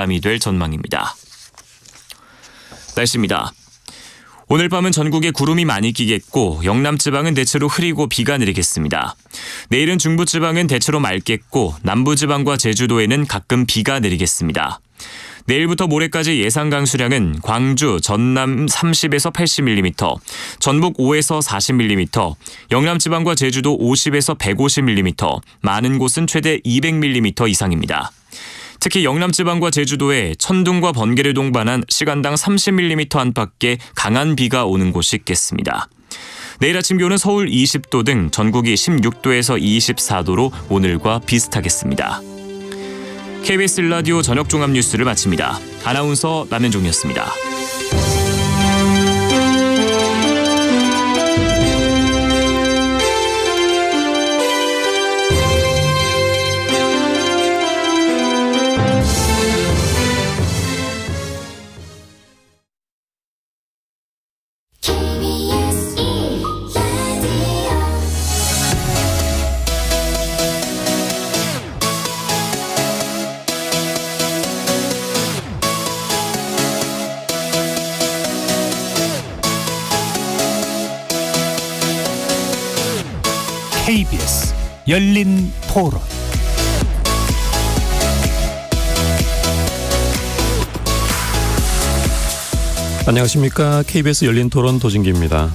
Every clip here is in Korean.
바람이 될 전망입니다. 날씨입니다. 오늘 밤은 전국에 구름이 많이 끼겠고 영남지방은 대체로 흐리고 비가 내리겠습니다. 내일은 중부지방은 대체로 맑겠고 남부지방과 제주도에는 가끔 비가 내리겠습니다. 내일부터 모레까지 예상 강수량은 광주, 전남 30에서 80mm, 전북 5에서 40mm, 영남지방과 제주도 50에서 150mm, 많은 곳은 최대 200mm 이상입니다. 특히 영남지방과 제주도에 천둥과 번개를 동반한 시간당 30mm 안팎의 강한 비가 오는 곳이 있겠습니다. 내일 아침 기온은 서울 20도 등 전국이 16도에서 24도로 오늘과 비슷하겠습니다. KBS 1라디오 저녁 종합 뉴스를 마칩니다. 아나운서 남현종이었습니다. KBS 열린 토론. 안녕하십니까. KBS 열린 토론 도진기입니다.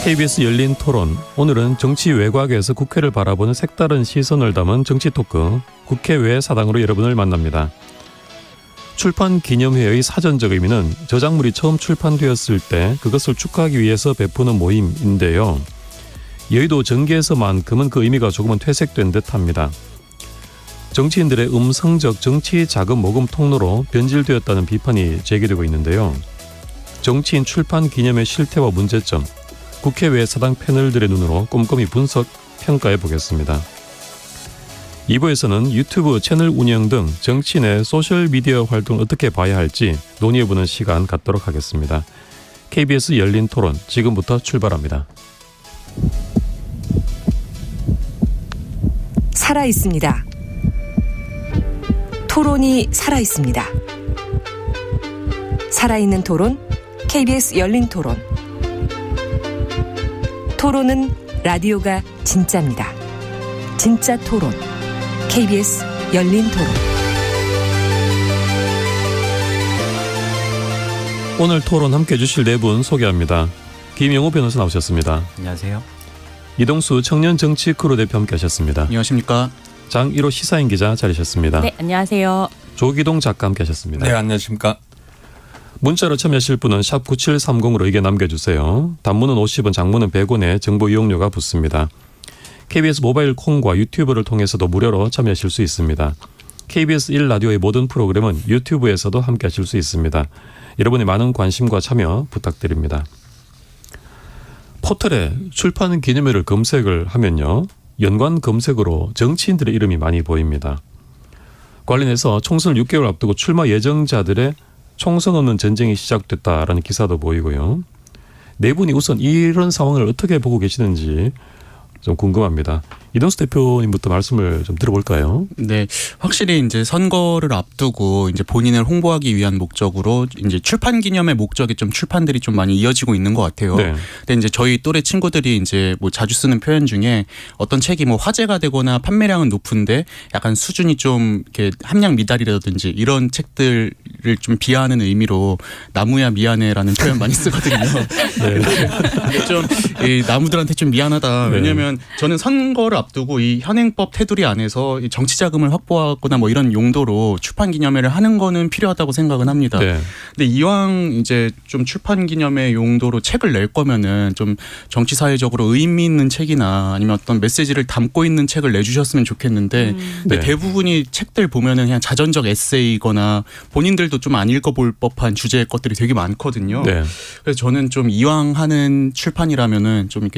KBS 열린 토론, 오늘은 정치 외곽에서 국회를 바라보는 색다른 시선을 담은 정치 토크, 국회 외 사당으로 여러분을 만납니다. 출판 기념회의 사전적 의미는 저작물이 처음 출판되었을 때 그것을 축하하기 위해서 베푸는 모임인데요. 여의도 정계에서만큼은 그 의미가 조금은 퇴색된 듯합니다. 정치인들의 음성적 정치 자금 모금 통로로 변질되었다는 비판이 제기되고 있는데요. 정치인 출판 기념회 실태와 문제점, 국회 외 사당 패널들의 눈으로 꼼꼼히 분석, 평가해 보겠습니다. 2부에서는 유튜브 채널 운영 등 정치인의 소셜미디어 활동을 어떻게 봐야 할지 논의해보는 시간 갖도록 하겠습니다. KBS 열린 토론 지금부터 출발합니다. 살아있습니다. 토론이 살아있습니다. 살아있는 토론, KBS 열린 토론. 토론은 라디오가 진짜입니다. 진짜 토론, KBS 열린 토론. 오늘 토론 함께해 주실 네 분 소개합니다. 김영우 변호사 나오셨습니다. 안녕하세요. 이동수 청년정치크루 대표 함께하셨습니다. 안녕하십니까. 장일호 시사인 기자 자리하셨습니다. 네, 안녕하세요. 조기동 작가 함께하셨습니다. 네, 안녕하십니까. 문자로 참여하실 분은 샵 9730으로 의견 남겨주세요. 단문은 50원, 장문은 100원에 정보 이용료가 붙습니다. KBS 모바일 콩과 유튜브를 통해서도 무료로 참여하실 수 있습니다. KBS 1라디오의 모든 프로그램은 유튜브에서도 함께하실 수 있습니다. 여러분의 많은 관심과 참여 부탁드립니다. 포털에 출판 기념회를 검색을 하면요, 연관 검색으로 정치인들의 이름이 많이 보입니다. 관련해서 총선 6개월 앞두고 출마 예정자들의 총선 없는 전쟁이 시작됐다라는 기사도 보이고요. 네 분이 우선 이런 상황을 어떻게 보고 계시는지 좀 궁금합니다. 이동수 대표님부터 말씀을 좀 들어볼까요? 네, 확실히 이제 선거를 앞두고 이제 본인을 홍보하기 위한 목적으로 이제 출판 기념의 목적이 좀 출판들이 좀 많이 이어지고 있는 것 같아요. 네. 근데 이제 저희 또래 친구들이 이제 뭐 자주 쓰는 표현 중에 어떤 책이 뭐 화제가 되거나 판매량은 높은데 약간 수준이 좀 이렇게 함량 미달이라든지 이런 책들을 좀 비하하는 의미로 나무야 미안해라는 표현 많이 쓰거든요. 네. 좀 이 나무들한테 좀 미안하다. 왜냐하면 저는 선거를 앞두고 이 현행법 테두리 안에서 정치 자금을 확보하거나 뭐 이런 용도로 출판 기념회를 하는 거는 필요하다고 생각은 합니다. 네. 근데 이왕 이제 좀 출판 기념회 용도로 책을 낼 거면은 좀 정치 사회적으로 의미 있는 책이나 아니면 어떤 메시지를 담고 있는 책을 내주셨으면 좋겠는데 근데 네. 대부분이 책들 보면은 그냥 자전적 에세이거나 본인들도 좀 안 읽어볼 법한 주제의 것들이 되게 많거든요. 네. 그래서 저는 좀 이왕 하는 출판이라면은 좀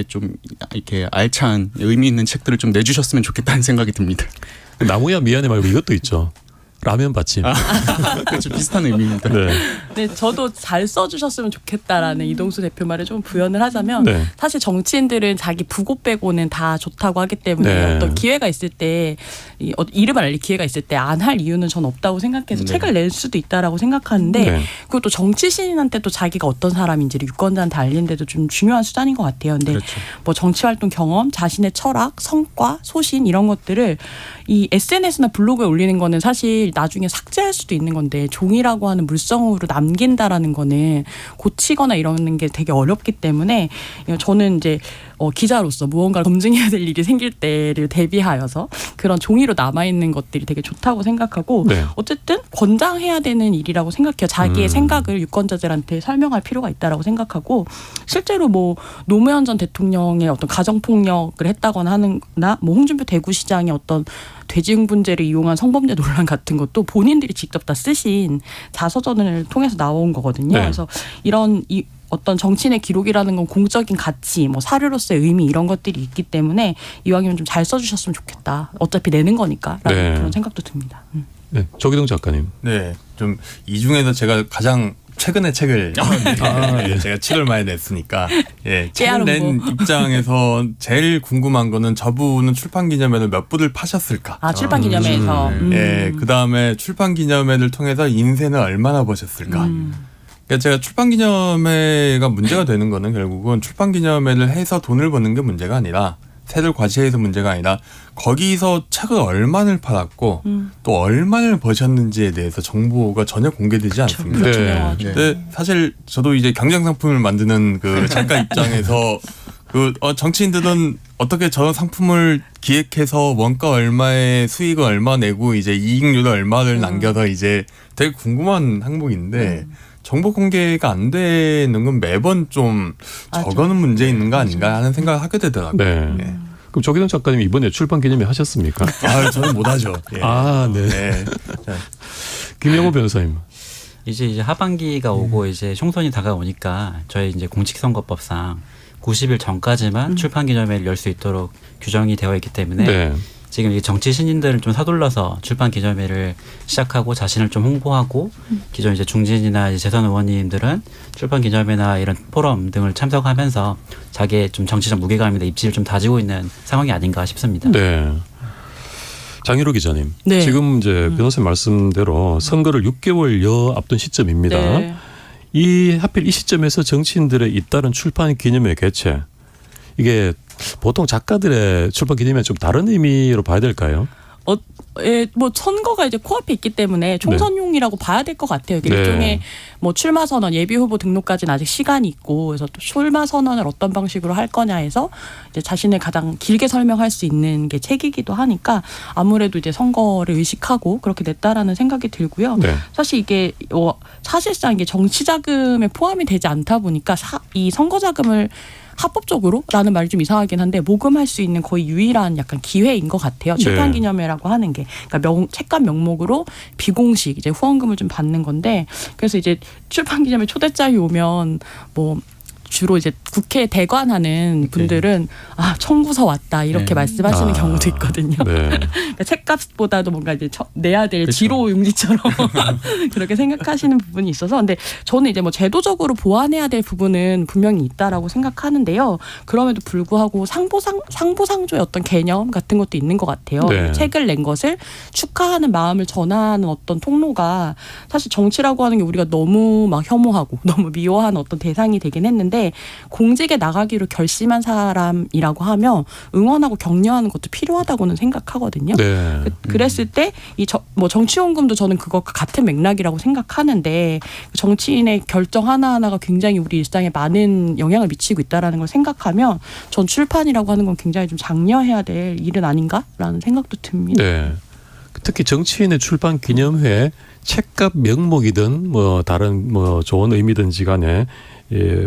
이렇게 알찬 의미 있는 책들을 좀 내주셨으면 좋겠다는 생각이 듭니다. 나무야 미안해 말고 이것도 있죠. 라면 받침. 그렇죠. 비슷한 의미입니다. 네. 네, 저도 잘 써주셨으면 좋겠다라는 이동수 대표 말에 좀 부연을 하자면 네. 사실 정치인들은 자기 부고 빼고는 다 좋다고 하기 때문에 네. 어떤 기회가 있을 때 이름을 알릴 기회가 있을 때 안 할 이유는 전 없다고 생각해서 네. 책을 낼 수도 있다라고 생각하는데 네. 그리고 또 정치신한테 또 자기가 어떤 사람인지를 유권자한테 알리는데도 좀 중요한 수단인 것 같아요. 근데 그렇죠. 뭐 정치활동 경험, 자신의 철학, 성과, 소신 이런 것들을 이 SNS나 블로그에 올리는 거는 사실 나중에 삭제할 수도 있는 건데 종이라고 하는 물성으로 남긴다라는 거는 고치거나 이러는 게 되게 어렵기 때문에 저는 이제 기자로서 무언가를 검증해야 될 일이 생길 때를 대비하여서 그런 종이로 남아있는 것들이 되게 좋다고 생각하고 네. 어쨌든 권장해야 되는 일이라고 생각해요. 자기의 생각을 유권자들한테 설명할 필요가 있다라고 생각하고 실제로 뭐 노무현 전 대통령의 어떤 가정폭력을 했다거나 하는나 뭐 홍준표 대구시장의 어떤 돼지흥분제를 이용한 성범죄 논란 같은 것도 본인들이 직접 다 쓰신 자서전을 통해서 나온 거거든요. 네. 그래서 이런 어떤 정치인의 기록이라는 건 공적인 가치, 뭐 사료로서의 의미 이런 것들이 있기 때문에 이왕이면 좀 잘 써주셨으면 좋겠다. 어차피 내는 거니까라는 네. 그런 생각도 듭니다. 네. 조기동 작가님. 네, 좀 이 중에서 제가 가장 최근에 책을 예, 제가 7월 말에 냈으니까 예, 책을 낸 입장에서 제일 궁금한 거는 저분은 출판 기념회를 몇 부를 파셨을까? 아 출판 기념회에서. 예, 그 다음에 출판 기념회를 통해서 인생을 얼마나 버셨을까? 그러니까 제가 출판 기념회가 문제가 되는 거는 결국은 출판 기념회를 해서 돈을 버는 게 문제가 아니라 세를 과시해서 문제가 아니라 거기서 책을 얼마를 팔았고 또 얼마를 버셨는지에 대해서 정보가 전혀 공개되지 않습니다. 그렇죠. 네. 유명하죠. 근데 사실 저도 이제 경쟁 상품을 만드는 그 작가 입장에서 정치인들은 어떻게 저런 상품을 기획해서 원가 얼마에 수익을 얼마 내고 이제 이익률을 얼마를 남겨서 이제 되게 궁금한 항목인데 정보 공개가 안 되는 건 매번 좀 저거는 문제 있는 거 아닌가 하는 생각을 하게 되더라고요. 네. 예. 그럼 조기동 작가님 이번에 출판 기념회 하셨습니까? 아, 저는 못하죠. 예. 아, 네. 네. 김영호 변호사님. 이제 하반기가 오고 이제 총선이 다가오니까 저희 이제 공직선거법상 90일 전까지만 출판 기념회를 열 수 있도록 규정이 되어 있기 때문에 네. 지금 이 정치 신인들을 좀 서둘러서 출판 기념회를 시작하고 자신을 좀 홍보하고 기존 이제 중진이나 이제 재선 의원님들은 출판 기념회나 이런 포럼 등을 참석하면서 자기의 좀 정치적 무게감이나 입지를 좀 다지고 있는 상황이 아닌가 싶습니다. 네. 장희로 기자님. 네. 지금 이제 변호사님 말씀대로 선거를 6개월여 앞둔 시점입니다. 네. 이 하필 이 시점에서 정치인들의 잇따른 출판 기념회 개최. 이게 보통 작가들의 출판 기념회 좀 다른 의미로 봐야 될까요? 뭐 선거가 이제 코앞에 있기 때문에 총선용이라고 봐야 될 것 같아요. 이게 네. 일종의 뭐 출마 선언, 예비 후보 등록까지는 아직 시간이 있고, 그래서 또 출마 선언을 어떤 방식으로 할 거냐 해서 이제 자신을 가장 길게 설명할 수 있는 게 책이기도 하니까 아무래도 이제 선거를 의식하고 그렇게 냈다라는 생각이 들고요. 네. 사실 이게 사실상 이게 정치 자금에 포함이 되지 않다 보니까 이 선거 자금을 합법적으로라는 말이 좀 이상하긴 한데 모금할 수 있는 거의 유일한 약간 기회인 것 같아요. 출판 기념회라고 하는 게. 그러니까 책감 명목으로 비공식 이제 후원금을 좀 받는 건데 그래서 이제 출판 기념회 초대장이 오면 뭐 주로 이제 국회에 대관하는 분들은 아 청구서 왔다 이렇게 말씀하시는 경우도 있거든요. 네. 그러니까 책값보다도 뭔가 이제 내야 될 그렇죠. 지로 용지처럼 그렇게 생각하시는 부분이 있어서 근데 저는 이제 뭐 제도적으로 보완해야 될 부분은 분명히 있다라고 생각하는데요. 그럼에도 불구하고 상보상조의 어떤 개념 같은 것도 있는 것 같아요. 네. 책을 낸 것을 축하하는 마음을 전하는 어떤 통로가 사실 정치라고 하는 게 우리가 너무 막 혐오하고 너무 미워하는 어떤 대상이 되긴 했는데 공직에 나가기로 결심한 사람이라고 하면 응원하고 격려하는 것도 필요하다고는 생각하거든요. 네. 그랬을 때 뭐 정치원금도 저는 그것과 같은 맥락이라고 생각하는데 정치인의 결정 하나하나가 굉장히 우리 일상에 많은 영향을 미치고 있다라는 걸 생각하면 전 출판이라고 하는 건 굉장히 좀 장려해야 될 일은 아닌가라는 생각도 듭니다. 네. 특히 정치인의 출판 기념회 책값 명목이든 뭐 다른 뭐 좋은 의미든지 간에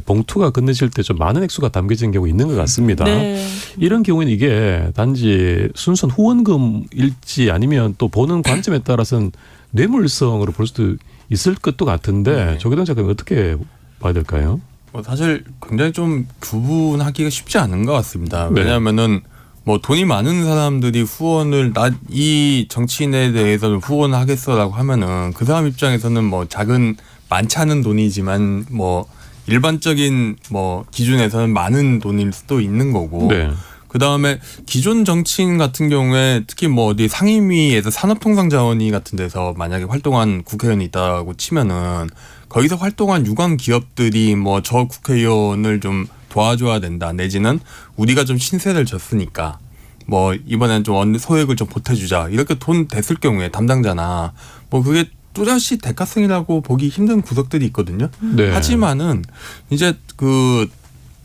봉투가 건네질 때 좀 많은 액수가 담겨진 경우 있는 것 같습니다. 네. 이런 경우에는 이게 단지 순수한 후원금일지 아니면 또 보는 관점에 따라서는 뇌물성으로 볼 수도 있을 것도 같은데 네. 조기동 작가님 어떻게 봐야 될까요? 사실 굉장히 좀 구분하기가 쉽지 않은 것 같습니다. 네. 왜냐하면은 뭐 돈이 많은 사람들이 후원을 이 정치인에 대해서는 후원을 하겠어라고 하면은 그 사람 입장에서는 뭐 작은 많지 않은 돈이지만 뭐 일반적인 뭐 기준에서는 많은 돈일 수도 있는 거고. 네. 그 다음에 기존 정치인 같은 경우에 특히 뭐 어디 상임위에서 산업통상자원위 같은 데서 만약에 활동한 국회의원이 있다고 치면은 거기서 활동한 유관 기업들이 뭐 저 국회의원을 좀 도와줘야 된다 내지는 우리가 좀 신세를 졌으니까 뭐 이번엔 좀 소액을 좀 보태주자 이렇게 돈 댔을 경우에 담당자나 뭐 그게 또다시 대가성이라고 보기 힘든 구석들이 있거든요. 네. 하지만은 이제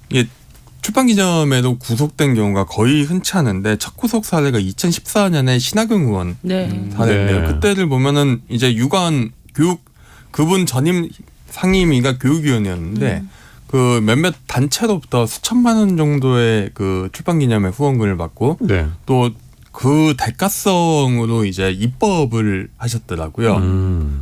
이게 출판기념회로 구속된 경우가 거의 흔치 않은데 첫 구속 사례가 2014년에 신하경 의원 사례인데요. 네. 그때를 보면은 이제 유관 교육 그분 전임 상임위가 교육위원회였는데 그 몇몇 단체로부터 수천만 원 정도의 그 출판기념회 후원금을 받고 네. 또 그 대가성으로 이제 입법을 하셨더라고요.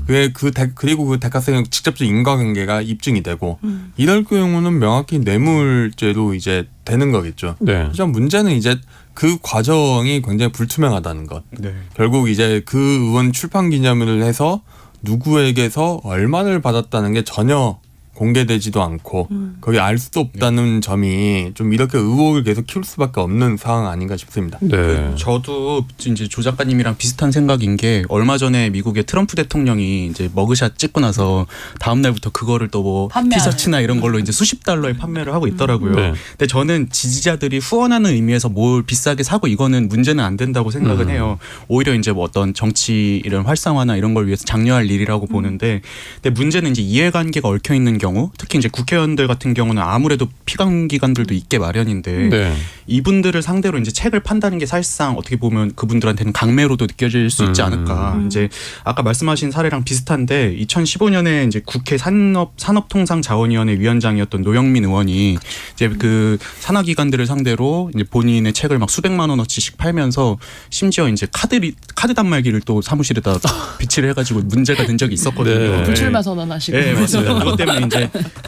그리고 그 대가성의 직접적 인과관계가 입증이 되고 이럴 경우는 명확히 뇌물죄로 이제 되는 거겠죠. 네. 하지만 문제는 이제 그 과정이 굉장히 불투명하다는 것. 네. 결국 이제 그 의원 출판 기념회를 해서 누구에게서 얼마를 받았다는 게 전혀 공개되지도 않고 거기 알 수도 없다는 점이 좀 이렇게 의혹을 계속 키울 수밖에 없는 상황 아닌가 싶습니다. 네. 저도 이제 조 작가님이랑 비슷한 생각인 게 얼마 전에 미국의 트럼프 대통령이 이제 머그샷 찍고 나서 다음 날부터 그거를 또 뭐 판매하는. 티셔츠나 이런 걸로 이제 수십 달러에 판매를 하고 있더라고요. 네. 근데 저는 지지자들이 후원하는 의미에서 뭘 비싸게 사고 이거는 문제는 안 된다고 생각은 해요. 오히려 이제 뭐 어떤 정치 이런 활성화나 이런 걸 위해서 장려할 일이라고 보는데, 근데 문제는 이제 이해관계가 얽혀 있는 경우, 특히 이제 국회의원들 같은 경우는 아무래도 피감기관들도 있게 마련인데 네. 이분들을 상대로 이제 책을 판다는 게 사실상 어떻게 보면 그분들한테는 강매로도 느껴질 수 있지 않을까. 이제 아까 말씀하신 사례랑 비슷한데 2015년에 이제 국회 산업통상자원위원회 위원장이었던 노영민 의원이 이제 그 산하기관들을 상대로 이제 본인의 책을 막 수백만 원어치씩 팔면서 심지어 이제 카드 단말기를 또 사무실에다 비치를 해가지고 문제가 된 적이 있었거든요. 네. 불출마 선언하시고. 네, 맞습니다. 그것 때문에 이제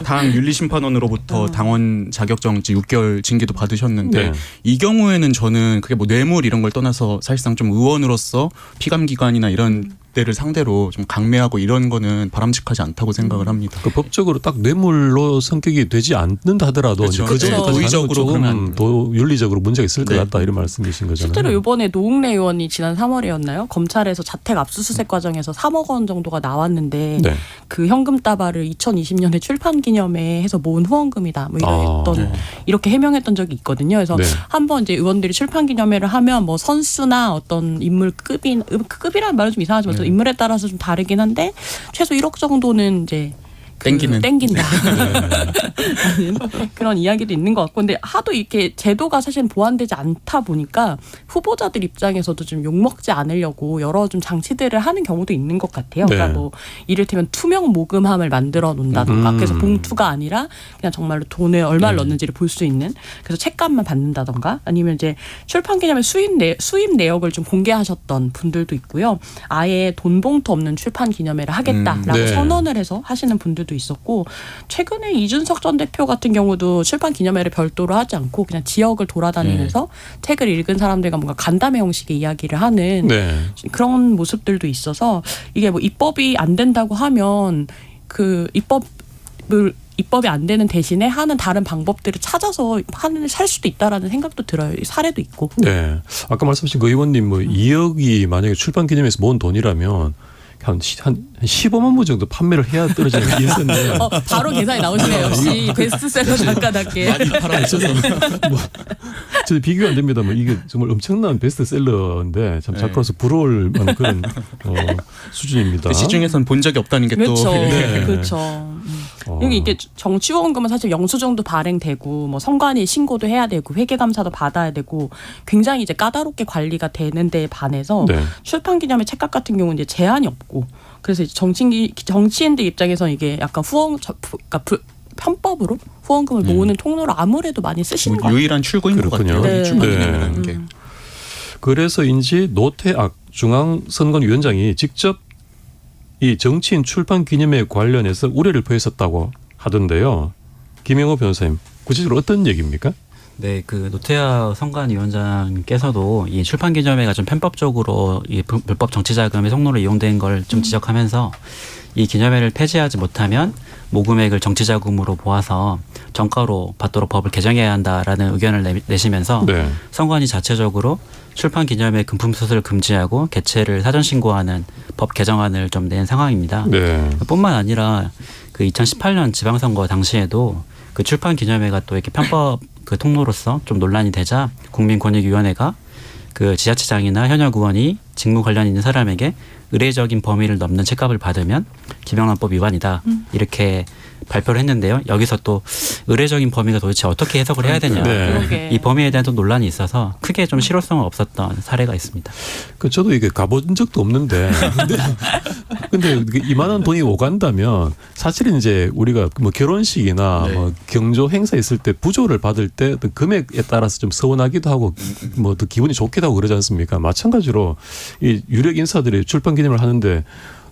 당 윤리심판원으로부터 당원 자격정지 6개월 징계도 받으셨는데 네. 이 경우에는 저는 그게 뭐 뇌물 이런 걸 떠나서 사실상 좀 의원으로서 피감기관이나 이런 데를 상대로 좀 강매하고 이런 거는 바람직하지 않다고 생각을 합니다. 그 법적으로 딱 뇌물로 성격이 되지 않는다 하더라도 그렇죠. 그 정도까지 도의적으로 가는 건 그러면 조금 더 윤리적으로 문제가 있을 것 네. 같다 이런 말씀이신 거잖아요. 실제로 이번에 노웅래 의원이 지난 3월이었나요? 검찰에서 자택 압수수색 과정에서 3억 원 정도가 나왔는데 네. 그 현금 따발을 2020년에 출판 기념회에 해서 모은 후원금이다. 뭐 이랬던 이렇게 해명했던 적이 있거든요. 그래서 네. 한번 이제 의원들이 출판 기념회를 하면 뭐 선수나 어떤 인물 급이라는 말은 좀 이상하지만 또 인물에 따라서 좀 다르긴 한데 최소 1억 정도는 이제 땡긴다. 그런 이야기도 있는 것 같고, 근데 하도 이렇게 제도가 사실 보완되지 않다 보니까 후보자들 입장에서도 좀 욕먹지 않으려고 여러 좀 장치들을 하는 경우도 있는 것 같아요. 네. 그러니까 뭐 이를테면 투명 모금함을 만들어 놓는다던가, 그래서 봉투가 아니라 그냥 정말로 돈을 얼마를 넣는지를 볼 수 있는, 그래서 책값만 받는다던가, 아니면 이제 출판 기념회 수입 내역을 좀 공개하셨던 분들도 있고요. 아예 돈 봉투 없는 출판 기념회를 하겠다라고 네. 선언을 해서 하시는 분들도 있었고, 최근에 이준석 전 대표 같은 경우도 출판 기념회를 별도로 하지 않고 그냥 지역을 돌아다니면서 책을 읽은 사람들과 뭔가 간담회 형식의 이야기를 하는 네. 그런 모습들도 있어서, 이게 뭐 입법이 안 된다고 하면 그 입법이 안 되는 대신에 하는 다른 방법들을 찾아서 살 수도 있다라는 생각도 들어요. 사례도 있고. 네. 아까 말씀하신 그 의원님 뭐 2억이 만약에 출판 기념회에서 모은 돈이라면 한 15만 부 정도 판매를 해야 떨어지는 게 있었는데. 바로 계산이 나오시네요. 역시 베스트셀러 작가답게. 많이 팔아있어서 저 비교 안 됩니다. 뭐 이게 정말 엄청난 베스트셀러인데 참 작가로서 부러울 만한 그런 수준입니다. 시중에서는 본 적이 없다는 게 또 그렇죠. 네. 그렇죠. 여기 이게 정치후원금은 사실 영수증도 발행되고 뭐 선관위 신고도 해야 되고 회계감사도 받아야 되고 굉장히 이제 까다롭게 관리가 되는데 반해서 네. 출판기념회 책값 같은 경우는 이제 제한이 없고, 그래서 이제 정치인들 입장에서는 이게 약간 그러니까 편법으로 후원금을 모으는 통로로 아무래도 많이 쓰시는 것 같아요. 유일한 출구인 것 그렇군요. 같아요. 네. 출판기념회라는 게. 그래서인지 노태악 중앙선관위원장이 직접 이 정치인 출판 기념회 관련해서 우려를 표했었다고 하던데요. 김영호 변호사님, 구체적으로 어떤 얘기입니까? 네, 그 노태하 선관위원장께서도 이 출판기념회가 좀 편법적으로 이 불법 정치자금의 통로로 이용된 걸 좀 지적하면서 이 기념회를 폐지하지 못하면 모금액을 정치자금으로 모아서 정가로 받도록 법을 개정해야 한다라는 의견을 내시면서 네. 선관위 자체적으로 출판기념회 금품 수수를 금지하고 개최를 사전 신고하는 법 개정안을 좀 낸 상황입니다. 네. 뿐만 아니라 그 2018년 지방선거 당시에도 그 출판기념회가 또 이렇게 편법 그 통로로서 좀 논란이 되자 국민권익위원회가 그 지자체장이나 현역 의원이 직무 관련 있는 사람에게 의례적인 범위를 넘는 책값을 받으면 김영란법 위반이다 이렇게 발표를 했는데요. 여기서 또 의례적인 범위가 도대체 어떻게 해석을 해야 되냐 네. 이 범위에 대한 또 논란이 있어서 크게 좀 실효성은 없었던 사례가 있습니다. 그 저도 이게 가본 적도 없는데 근데 이만한 돈이 오간다면 사실은 이제 우리가 뭐 결혼식이나 네. 뭐 경조 행사 있을 때 부조를 받을 때 어떤 금액에 따라서 좀 서운하기도 하고 뭐 또 기분이 좋기도 하고 그러지 않습니까? 마찬가지로 이 유력 인사들이 출판 기념을 하는데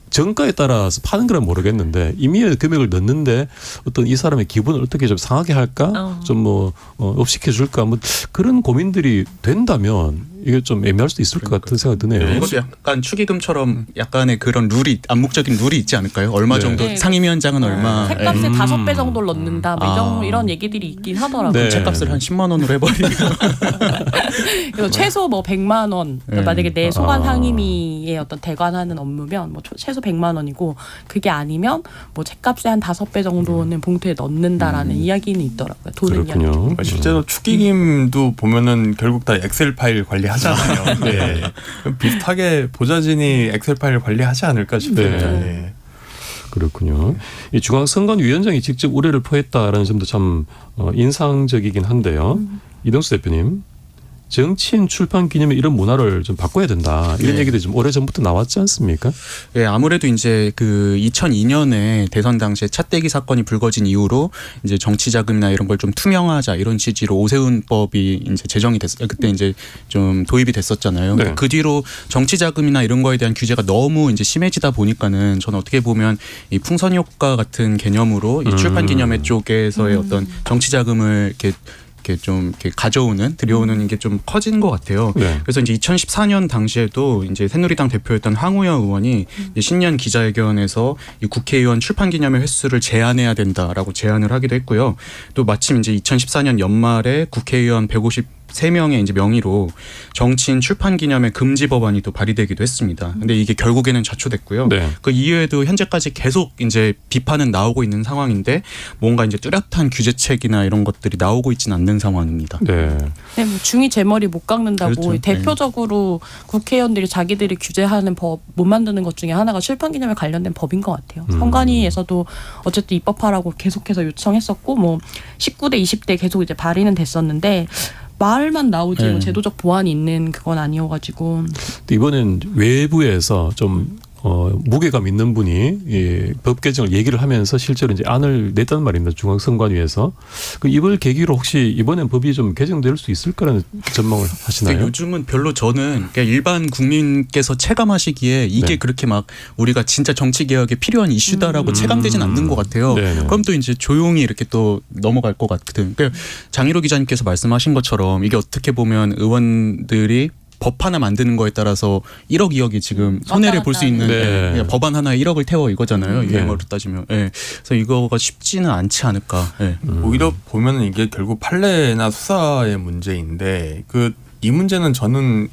정가에 따라서 파는 건 모르겠는데 임의의 금액을 넣는데 어떤 이 사람의 기분을 어떻게 좀 상하게 할까? 좀 뭐 업시켜 줄까? 뭐 그런 고민들이 된다면 이게 좀 애매할 수도 있을 것 같은 생각이 드네요. 이것도 약간 축의금처럼 약간의 그런 룰이 암묵적인 룰이 있지 않을까요? 얼마 네. 정도 네. 상임위원장은 얼마 책값의 예. 5배 정도를 넣는다. 뭐 아. 이런 얘기들이 있긴 하더라고요. 네. 책값을 한 10만 원으로 해버리면 그래서 최소 뭐 100만 원. 그러니까 네. 만약에 내 소관 아. 상임위의 어떤 대관하는 업무면 뭐 최소 100만 원이고 그게 아니면 뭐 책값의 한 5배 정도는 봉투에 넣는다라는 이야기는 있더라고요. 도는 이야기. 그렇군요. 실제로 축의금도 보면은 결국 다 엑셀 파일 관리하잖아요. 네. 그럼 비슷하게 보좌진이 엑셀 파일 관리하지 않을까 싶습니다. 네. 네. 그렇군요. 이 중앙선관위원장이 직접 우려를 표했다라는 점도 참 인상적이긴 한데요. 이동수 대표님, 정치인 출판 기념회 이런 문화를 좀 바꿔야 된다. 이런 네. 얘기들이 좀 오래 전부터 나왔지 않습니까? 예, 아무래도 이제 그 2002년에 대선 당시에 차떼기 사건이 불거진 이후로 이제 정치 자금이나 이런 걸 좀 투명하자 이런 취지로 오세훈법이 이제 제정이 됐어요. 그때 이제 좀 도입이 됐었잖아요. 네. 그 뒤로 정치 자금이나 이런 거에 대한 규제가 너무 이제 심해지다 보니까는 저는 어떻게 보면 이 풍선 효과 같은 개념으로 이 출판 기념회 쪽에서의 어떤 정치 자금을 이렇게 좀 이렇게 가져오는 들여오는 게 좀 커진 것 같아요. 네. 그래서 이제 2014년 당시에도 이제 새누리당 대표였던 황우여 의원이 이제 신년 기자회견에서 이 국회의원 출판기념회 횟수를 제한해야 된다라고 제안을 하기도 했고요. 또 마침 이제 2014년 연말에 국회의원 153명의 이제 명의로 정치인 출판기념회 금지 법안이 또 발의되기도 했습니다. 근데 이게 결국에는 좌초됐고요. 네. 그 이후에도 현재까지 계속 이제 비판은 나오고 있는 상황인데 뭔가 이제 뚜렷한 규제책이나 이런 것들이 나오고 있지는 않는 상황입니다. 네. 네, 뭐 중이 제 머리 못 깎는다고 그렇죠. 대표적으로 국회의원들이 자기들이 규제하는 법 못 만드는 것 중에 하나가 출판기념회 관련된 법인 것 같아요. 선관위에서도 어쨌든 입법하라고 계속해서 요청했었고 뭐 19대 20대 계속 이제 발의는 됐었는데 말만 나오지 뭐 제도적 보완이 있는 그건 아니어가지고 이번엔 외부에서 좀 무게감 있는 분이 이 법 개정을 얘기를 하면서 실제로 이제 안을 냈단 말입니다. 중앙선관위에서. 그 이걸 계기로 혹시 이번엔 법이 좀 개정될 수 있을 거라는 전망을 하시나요? 근데 요즘은 별로 저는 그냥 일반 국민께서 체감하시기에 이게 네. 그렇게 막 우리가 진짜 정치 개혁에 필요한 이슈다라고 체감되진 않는 것 같아요. 네네. 그럼 또 이제 조용히 이렇게 또 넘어갈 것 같거든. 그러니까 장희로 기자님께서 말씀하신 것처럼 이게 어떻게 보면 의원들이 법 하나 만드는 거에 따라서 1억 2억이 지금 손해를 볼 수 있는 네. 그냥 법안 하나에 1억을 태워 이거잖아요. 네. 유행어로 따지면. 예. 그래서 이거가 쉽지는 않지 않을까. 예. 오히려 보면은 이게 결국 판례나 수사의 문제인데 이 문제는 저는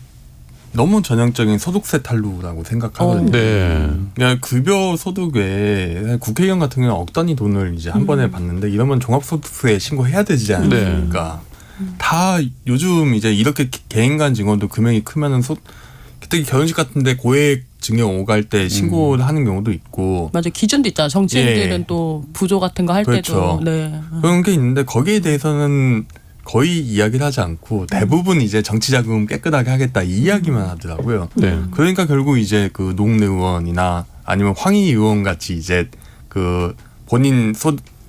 너무 전형적인 소득세 탈루라고 생각하거든요. 네. 그러니까 급여 소득에 국회의원 같은 경우는 억 단위 돈을 이제 한 번에 받는데 이러면 종합소득세에 신고해야 되지 않습니까? 다 요즘 이제 이렇게 개인 간 증언도 금액이 크면은 특히 결혼식 같은데 고액 증여 오갈 때 신고를 하는 경우도 있고 맞아 기준도 있잖아. 정치인들은 예. 또 부조 같은 거 할 그렇죠. 때도 네. 그런 게 있는데 거기에 대해서는 거의 이야기를 하지 않고 대부분 이제 정치 자금 깨끗하게 하겠다 이 이야기만 하더라고요. 네. 그러니까 결국 이제 그 노웅래 의원이나 아니면 황희 의원 같이 이제 그 본인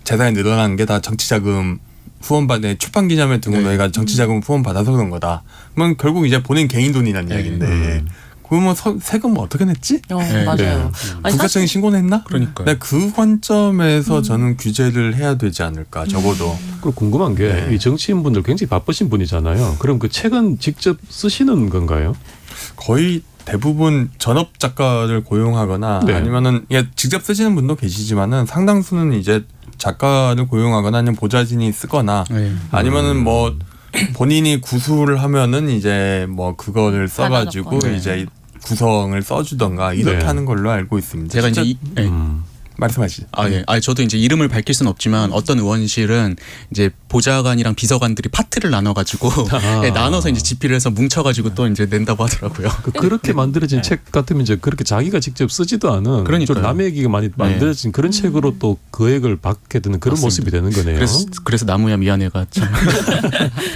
재산이 늘어난 게 다 정치 자금 후원받는 출판 기념회 등으로 해가 정치 자금 후원 받아서 그런 거다. 그러면 결국 이제 본인 개인 돈이라는 이야기인데 그러면 세금 뭐 어떻게 냈지? 네. 맞아요. 아니, 국세청에 신고는 했나? 그러니까요. 네, 그 관점에서 저는 규제를 해야 되지 않을까. 적어도. 그리고 궁금한 게 이 정치인분들 굉장히 바쁘신 분이잖아요. 그럼 그 책은 직접 쓰시는 건가요? 거의 대부분 전업 작가를 고용하거나 네. 아니면은 직접 쓰시는 분도 계시지만은 상당수는 이제 작가를 고용하거나 아니면 보좌진이 쓰거나 네. 아니면은 뭐 본인이 구술을 하면은 이제 뭐 그거를 써가지고 받아줬거나. 이제 구성을 써주던가 이렇게 네. 하는 걸로 알고 있습니다. 제가 이제 진짜 말씀하시죠. 예. 저도 이제 이름을 밝힐 수는 없지만 어떤 의원실은 이제 보좌관이랑 비서관들이 파트를 나눠가지고 예, 나눠서 이제 집필을 해서 뭉쳐가지고 또 이제 낸다고 하더라고요. 그렇게 만들어진 책 같으면 이제 그렇게 자기가 직접 쓰지도 않은 그러니까요. 좀 남의 얘기가 많이 만들어진 그런 책으로 또 거액을 받게 되는 그런 맞습니다. 모습이 되는 거네요. 그래서 나무야 미안해가 참.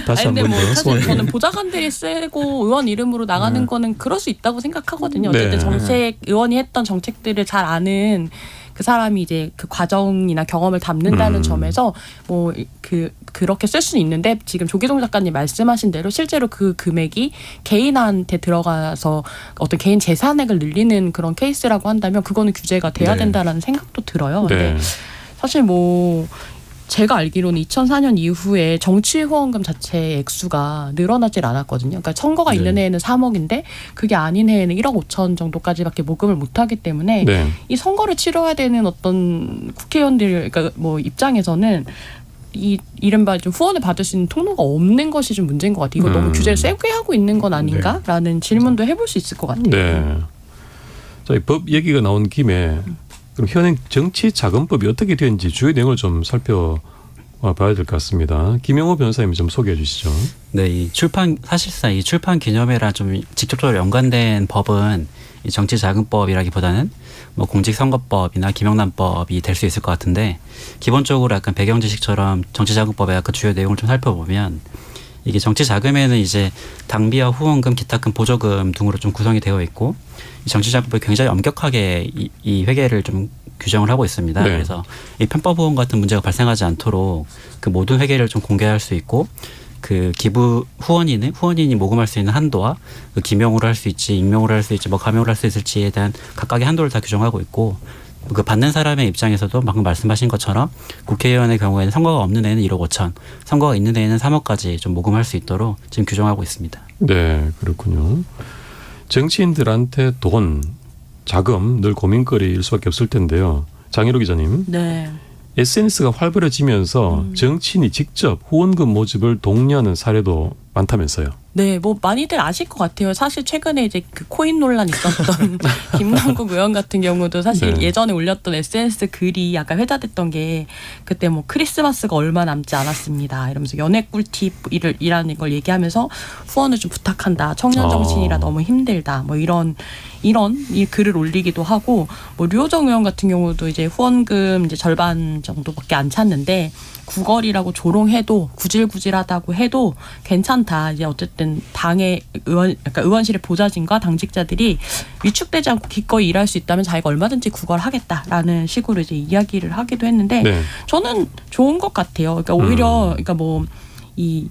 다시 아니, 근데 한번 뭐 더 사실 소원. 저는 보좌관들이 쓰고 의원 이름으로 나가는 거는 그럴 수 있다고 생각하거든요. 어쨌든 네. 정책 의원이 했던 정책들을 잘 아는 그 사람이 이제 그 과정이나 경험을 담는다는 점에서 뭐 그렇게 쓸 수는 있는데 지금 조기종 작가님 말씀하신 대로 실제로 그 금액이 개인한테 들어가서 어떤 개인 재산액을 늘리는 그런 케이스라고 한다면 그거는 규제가 돼야 네. 된다라는 생각도 들어요. 근데 네. 사실 뭐 제가 알기로는 2004년 이후에 정치 후원금 자체의 액수가 늘어나질 않았거든요. 그러니까 선거가 있는 해에는 3억인데 그게 아닌 해에는 1억 5천 정도까지밖에 모금을 못하기 때문에 네. 이 선거를 치러야 되는 어떤 국회의원들 그러니까 뭐 입장에서는 이 이른바 좀 후원을 받을 수 있는 통로가 없는 것이 좀 문제인 것 같아요. 이거 너무 규제를 세게 하고 있는 건 아닌가라는 질문도 해볼 수 있을 것 같아요. 네. 자, 이 법 얘기가 나온 김에 그럼 현행 정치자금법이 어떻게 되는지 주요 내용을 좀 살펴봐야 될 것 같습니다. 김영호 변호사님이 좀 소개해 주시죠. 네, 사실상 이 출판 기념회랑 좀 직접적으로 연관된 법은 이 정치자금법이라기보다는 뭐 공직선거법이나 김영란법이 될 수 있을 것 같은데 기본적으로 약간 배경 지식처럼 정치자금법의 약간 주요 내용을 좀 살펴보면 이게 정치자금에는 이제 당비와 후원금, 기타 큰 보조금 등으로 좀 구성이 되어 있고 이 정치자금법이 굉장히 엄격하게 이 회계를 좀 규정을 하고 있습니다. 네. 그래서 이 편법 후원 같은 문제가 발생하지 않도록 그 모든 회계를 좀 공개할 수 있고 그 기부 후원인이 모금할 수 있는 한도와 그 기명으로 할 수 있지, 익명으로 할 수 있지, 뭐 가명으로 할 수 있을지에 대한 각각의 한도를 다 규정하고 있고 그 받는 사람의 입장에서도 방금 말씀하신 것처럼 국회의원의 경우에는 선거가 없는 애는 1억 5천, 선거가 있는 애는 3억까지 좀 모금할 수 있도록 지금 규정하고 있습니다. 네, 그렇군요. 정치인들한테 돈, 자금 늘 고민거리일 수밖에 없을 텐데요. 장희로 기자님. 네. SNS가 활발해지면서 정치인이 직접 후원금 모집을 독려하는 사례도 많다면서요. 네, 뭐 많이들 아실 것 같아요. 사실 최근에 이제 그 코인 논란 있었던 김남국 의원 같은 경우도 사실 네. 예전에 올렸던 SNS 글이 약간 회자됐던 게 그때 뭐 크리스마스가 얼마 남지 않았습니다. 이러면서 연애 꿀팁이라는 걸 얘기하면서 후원을 좀 부탁한다. 청년 정치인이라 너무 힘들다. 뭐 이런 이 글을 올리기도 하고 뭐 류호정 의원 같은 경우도 이제 후원금 이제 절반 정도밖에 안 찼는데 구걸이라고 조롱해도 구질구질하다고 해도 괜찮다. 이제 어쨌든 당의 의원실의 보좌진과 당직자들이 위축되지 않고 기꺼이 일할 수 있다면 자기가 얼마든지 구걸하겠다라는 식으로 이제 이야기를 하기도 했는데 네. 저는 좋은 것 같아요. 그러니까 오히려 그러니까 뭐 이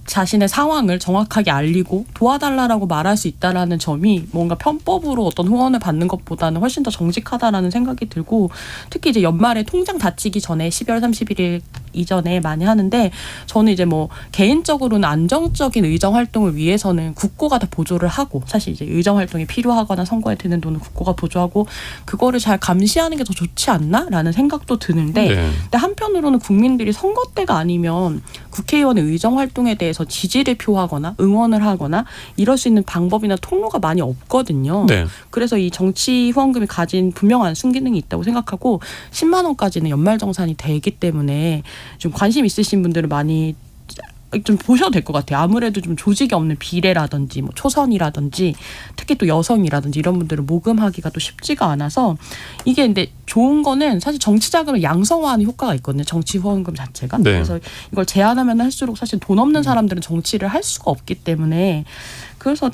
자신의 상황을 정확하게 알리고 도와달라고 말할 수 있다라는 점이 뭔가 편법으로 어떤 후원을 받는 것보다는 훨씬 더 정직하다라는 생각이 들고 특히 이제 연말에 통장 다치기 전에 12월 31일 이전에 많이 하는데 저는 이제 뭐 개인적으로는 안정적인 의정 활동을 위해서는 국고가 다 보조를 하고 사실 이제 의정 활동이 필요하거나 선거에 드는 돈은 국고가 보조하고 그거를 잘 감시하는 게 더 좋지 않나라는 생각도 드는데 네. 근데 한편으로는 국민들이 선거 때가 아니면 국회의원의 의정 활동에 대해서 지지를 표하거나 응원을 하거나 이럴 수 있는 방법이나 통로가 많이 없거든요. 네. 그래서 이 정치 후원금이 가진 분명한 순기능이 있다고 생각하고 10만 원까지는 연말정산이 되기 때문에 좀 관심 있으신 분들은 많이 좀 보셔도 될 것 같아요. 아무래도 좀 조직이 없는 비례라든지 뭐 초선이라든지 특히 또 여성이라든지 이런 분들은 모금하기가 또 쉽지가 않아서 이게 근데 좋은 거는 사실 정치 자금을 양성화하는 효과가 있거든요. 정치 후원금 자체가. 네. 그래서 이걸 제한하면 할수록 사실 돈 없는 사람들은 정치를 할 수가 없기 때문에 그래서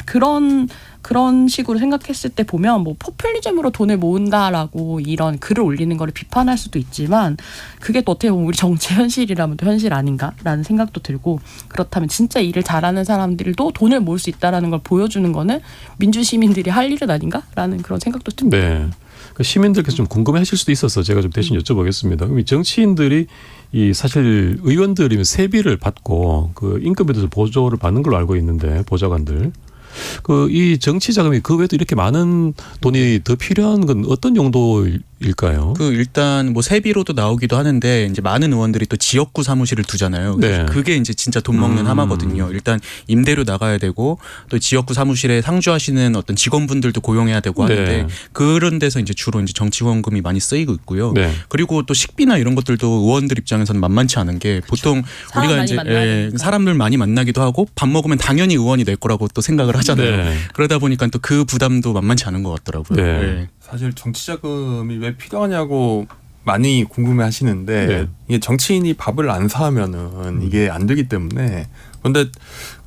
그런 식으로 생각했을 때 보면 뭐 포퓰리즘으로 돈을 모은다라고 이런 글을 올리는 거를 비판할 수도 있지만 그게 또 어떻게 보면 우리 정치 현실이라면 또 현실 아닌가라는 생각도 들고 그렇다면 진짜 일을 잘하는 사람들도 돈을 모을 수 있다라는 걸 보여주는 거는 민주 시민들이 할 일은 아닌가라는 그런 생각도 듭니다. 네. 그 시민들께서 좀 궁금해하실 수도 있어서 제가 좀 대신 여쭤보겠습니다. 그럼 이 정치인들이 이 사실 의원들이면 세비를 받고 그 임금에 대해서 보조를 받는 걸로 알고 있는데 보좌관들. 그 이 정치 자금이 그 외에도 이렇게 많은 돈이 더 필요한 건 어떤 용도일까요? 그 일단 뭐 세비로도 나오기도 하는데 이제 많은 의원들이 또 지역구 사무실을 두잖아요. 네. 그게 이제 진짜 돈 먹는 하마거든요. 일단 임대료 나가야 되고 또 지역구 사무실에 상주하시는 어떤 직원분들도 고용해야 되고 하는데 네. 그런 데서 이제 주로 이제 정치 후원금이 많이 쓰이고 있고요. 네. 그리고 또 식비나 이런 것들도 의원들 입장에서는 만만치 않은 게 보통 사람 우리가 많이 이제 만나야 되니까. 사람들 많이 만나기도 하고 밥 먹으면 당연히 의원이 낼 거라고 또 생각을 하잖아요. 네. 그러다 보니까 또 그 부담도 만만치 않은 것 같더라고요. 네. 네. 사실 정치 자금이 왜 필요하냐고 많이 궁금해 하시는데 네. 이게 정치인이 밥을 안 사면은 이게 안 되기 때문에 그런데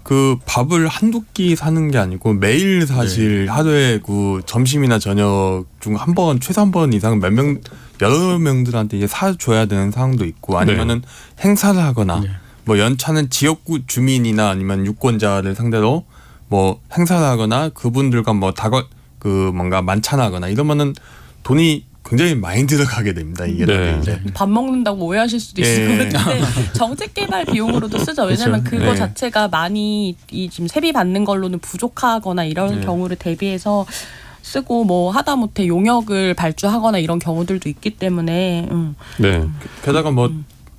그 밥을 한두 끼 사는 게 아니고 매일 사실 하루에 그 점심이나 저녁 중 한 번 최소 한 번 이상 몇 명 여러 명들한테 이제 사줘야 되는 상황도 있고 아니면은 행사를 하거나 뭐 연차는 지역구 주민이나 아니면 유권자를 상대로 뭐 행사를 하거나 그분들과 뭐 그 뭔가 만찬하거나 이러면은 돈이 굉장히 많이 들어가게 됩니다. 이게 네. 이제 밥 먹는다고 오해하실 수도 있을 것 같은데 정책 개발 비용으로도 쓰죠. 왜냐하면 그렇죠. 그거 네. 자체가 많이 이 지금 세비 받는 걸로는 부족하거나 이런 경우를 대비해서 쓰고 뭐 하다못해 용역을 발주하거나 이런 경우들도 있기 때문에 네. 게다가 뭐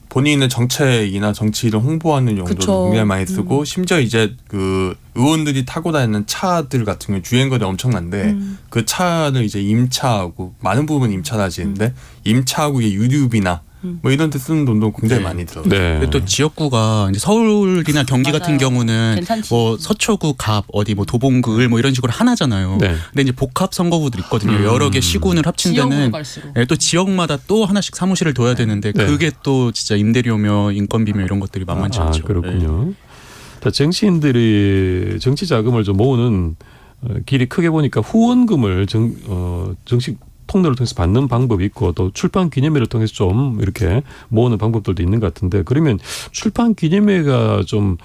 본인의 정책이나 정치를 홍보하는 용도로 그쵸. 굉장히 많이 쓰고 심지어 이제 그 의원들이 타고 다니는 차들 같은 경우 주행거리 엄청난데 그 차를 이제 임차하고 많은 부분 임차를 하시는데 임차하고 이게 유류비나 뭐 이런 데 쓰는 돈도 굉장히 많이 들어요. 네. 그리고 또 지역구가 이제 서울이나 경기 맞아요. 같은 경우는 괜찮지. 뭐 서초구, 갑, 어디 뭐 도봉구, 을 뭐 이런 식으로 하나잖아요. 네. 근데 이제 복합 선거구들 있거든요. 여러 개 시군을 합친 지역으로 데는 갈수록. 예, 또 지역마다 또 하나씩 사무실을 둬야 되는데 네. 그게 또 진짜 임대료며 인건비며 이런 것들이 만만치 않죠. 그렇군요. 자, 정치인들이 정치 자금을 좀 모으는 길이 크게 보니까 후원금을 정식 통로를 통해서 받는 방법이 있고 또 출판 기념회를 통해서 좀 이렇게 모으는 방법들도 있는 것 같은데 그러면 출판 기념회가 좀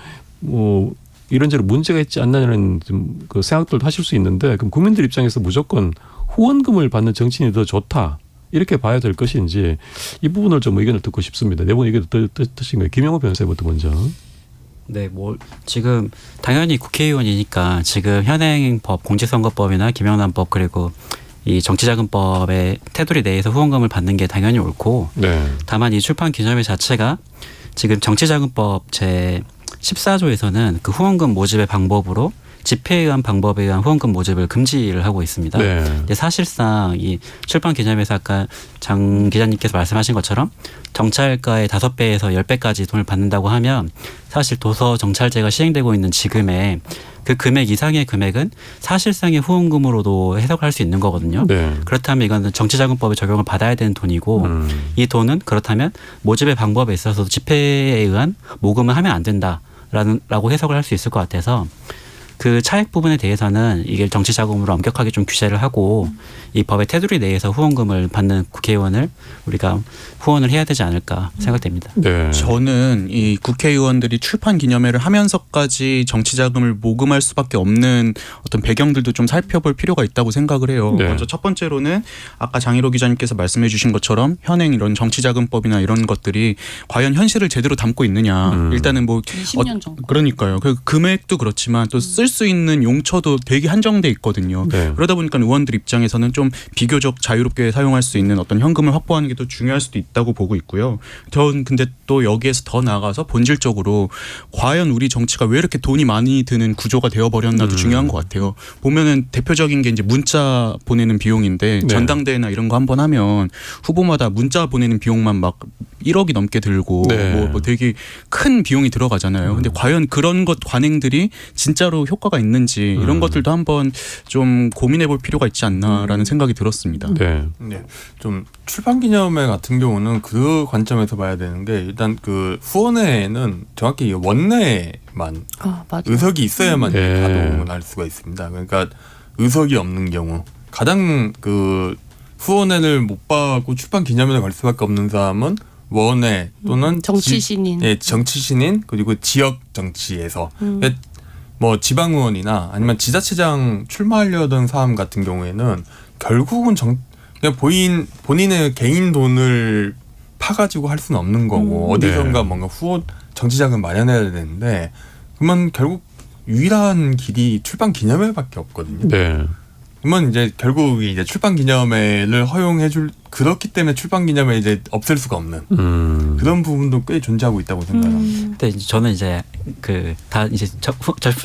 뭐 이런저런 문제가 있지 않나라는 좀 그 생각들도 하실 수 있는데 그럼 국민들 입장에서 무조건 후원금을 받는 정치인이 더 좋다 이렇게 봐야 될 것인지 이 부분을 좀 의견을 듣고 싶습니다. 네 분 의견 어떠신가요? 김영호 변호사부터 먼저. 네, 뭐 지금 당연히 국회의원이니까 지금 현행법, 공직선거법이나 김영란법 그리고 이 정치자금법의 테두리 내에서 후원금을 받는 게 당연히 옳고 네. 다만 이 출판 기념회 자체가 지금 정치자금법 제 14조에서는 그 후원금 모집의 방법으로 집회에 의한 방법에 의한 후원금 모집을 금지를 하고 있습니다. 네. 근데 사실상 이 출판 기념회에서 아까 장 기자님께서 말씀하신 것처럼 정찰가의 5배에서 10배까지 돈을 받는다고 하면 사실 도서 정찰제가 시행되고 있는 지금의 그 금액 이상의 금액은 사실상의 후원금으로도 해석할 수 있는 거거든요. 네. 그렇다면 이거는 정치자금법의 적용을 받아야 되는 돈이고 이 돈은 그렇다면 모집의 방법에 있어서 집회에 의한 모금을 하면 안 된다라고 해석을 할 수 있을 것 같아서 그 차액 부분에 대해서는 이게 정치자금으로 엄격하게 좀 규제를 하고 이 법의 테두리 내에서 후원금을 받는 국회의원을 우리가 후원을 해야 되지 않을까 생각됩니다. 네. 저는 이 국회의원들이 출판 기념회를 하면서까지 정치 자금을 모금할 수밖에 없는 어떤 배경들도 좀 살펴볼 필요가 있다고 생각을 해요. 네. 먼저 첫 번째로는 아까 장일호 기자님께서 말씀해 주신 것처럼 현행 이런 정치 자금법이나 이런 것들이 과연 현실을 제대로 담고 있느냐. 일단은 뭐 20년 전. 그러니까요. 그 금액도 그렇지만 또 쓸 수 있는 용처도 되게 한정돼 있거든요. 네. 그러다 보니까 의원들 입장에서는 좀 비교적 자유롭게 사용할 수 있는 어떤 현금을 확보하는 게 더 중요할 수도 있다고 보고 있고요. 전 근데 또 여기에서 더 나아가서 본질적으로 과연 우리 정치가 왜 이렇게 돈이 많이 드는 구조가 되어버렸나도 중요한 것 같아요. 보면은 대표적인 게 이제 문자 보내는 비용인데 네. 전당대회나 이런 거 한번 하면 후보마다 문자 보내는 비용만 막 1억이 넘게 들고 네. 뭐 되게 큰 비용이 들어가잖아요. 근데 과연 그런 것 관행들이 진짜로 효과가 있는지 이런 것들도 한번 좀 고민해볼 필요가 있지 않나라는 생각이 들었습니다. 네. 네, 좀 출판기념회 같은 경우는 그 관점에서 봐야 되는 게 일단 그 후원회는 정확히 원내만 맞아. 의석이 있어야만 네. 가동을 할 수가 있습니다. 그러니까 의석이 없는 경우 가장 그 후원회를 못 받고 출판기념회를 갈 수밖에 없는 사람은 원외 또는 정치 신인. 정치 신인 그리고 지역 정치에서 뭐 지방 의원이나 아니면 지자체장 출마하려던 사람 같은 경우에는 결국은 그냥 본인의 개인 돈을 파가지고 할 수는 없는 거고 어디선가 네. 뭔가 후원 정치자금 마련해야 되는데 그러면 결국 유일한 길이 출판기념회밖에 없거든요. 네. 그러면 이제 결국 이제 출판기념회를 허용해줄 그렇기 때문에 출판기념회 이제 없앨 수가 없는 그런 부분도 꽤 존재하고 있다고 생각합니다. 근데 이제 저는 이제 그 다 이제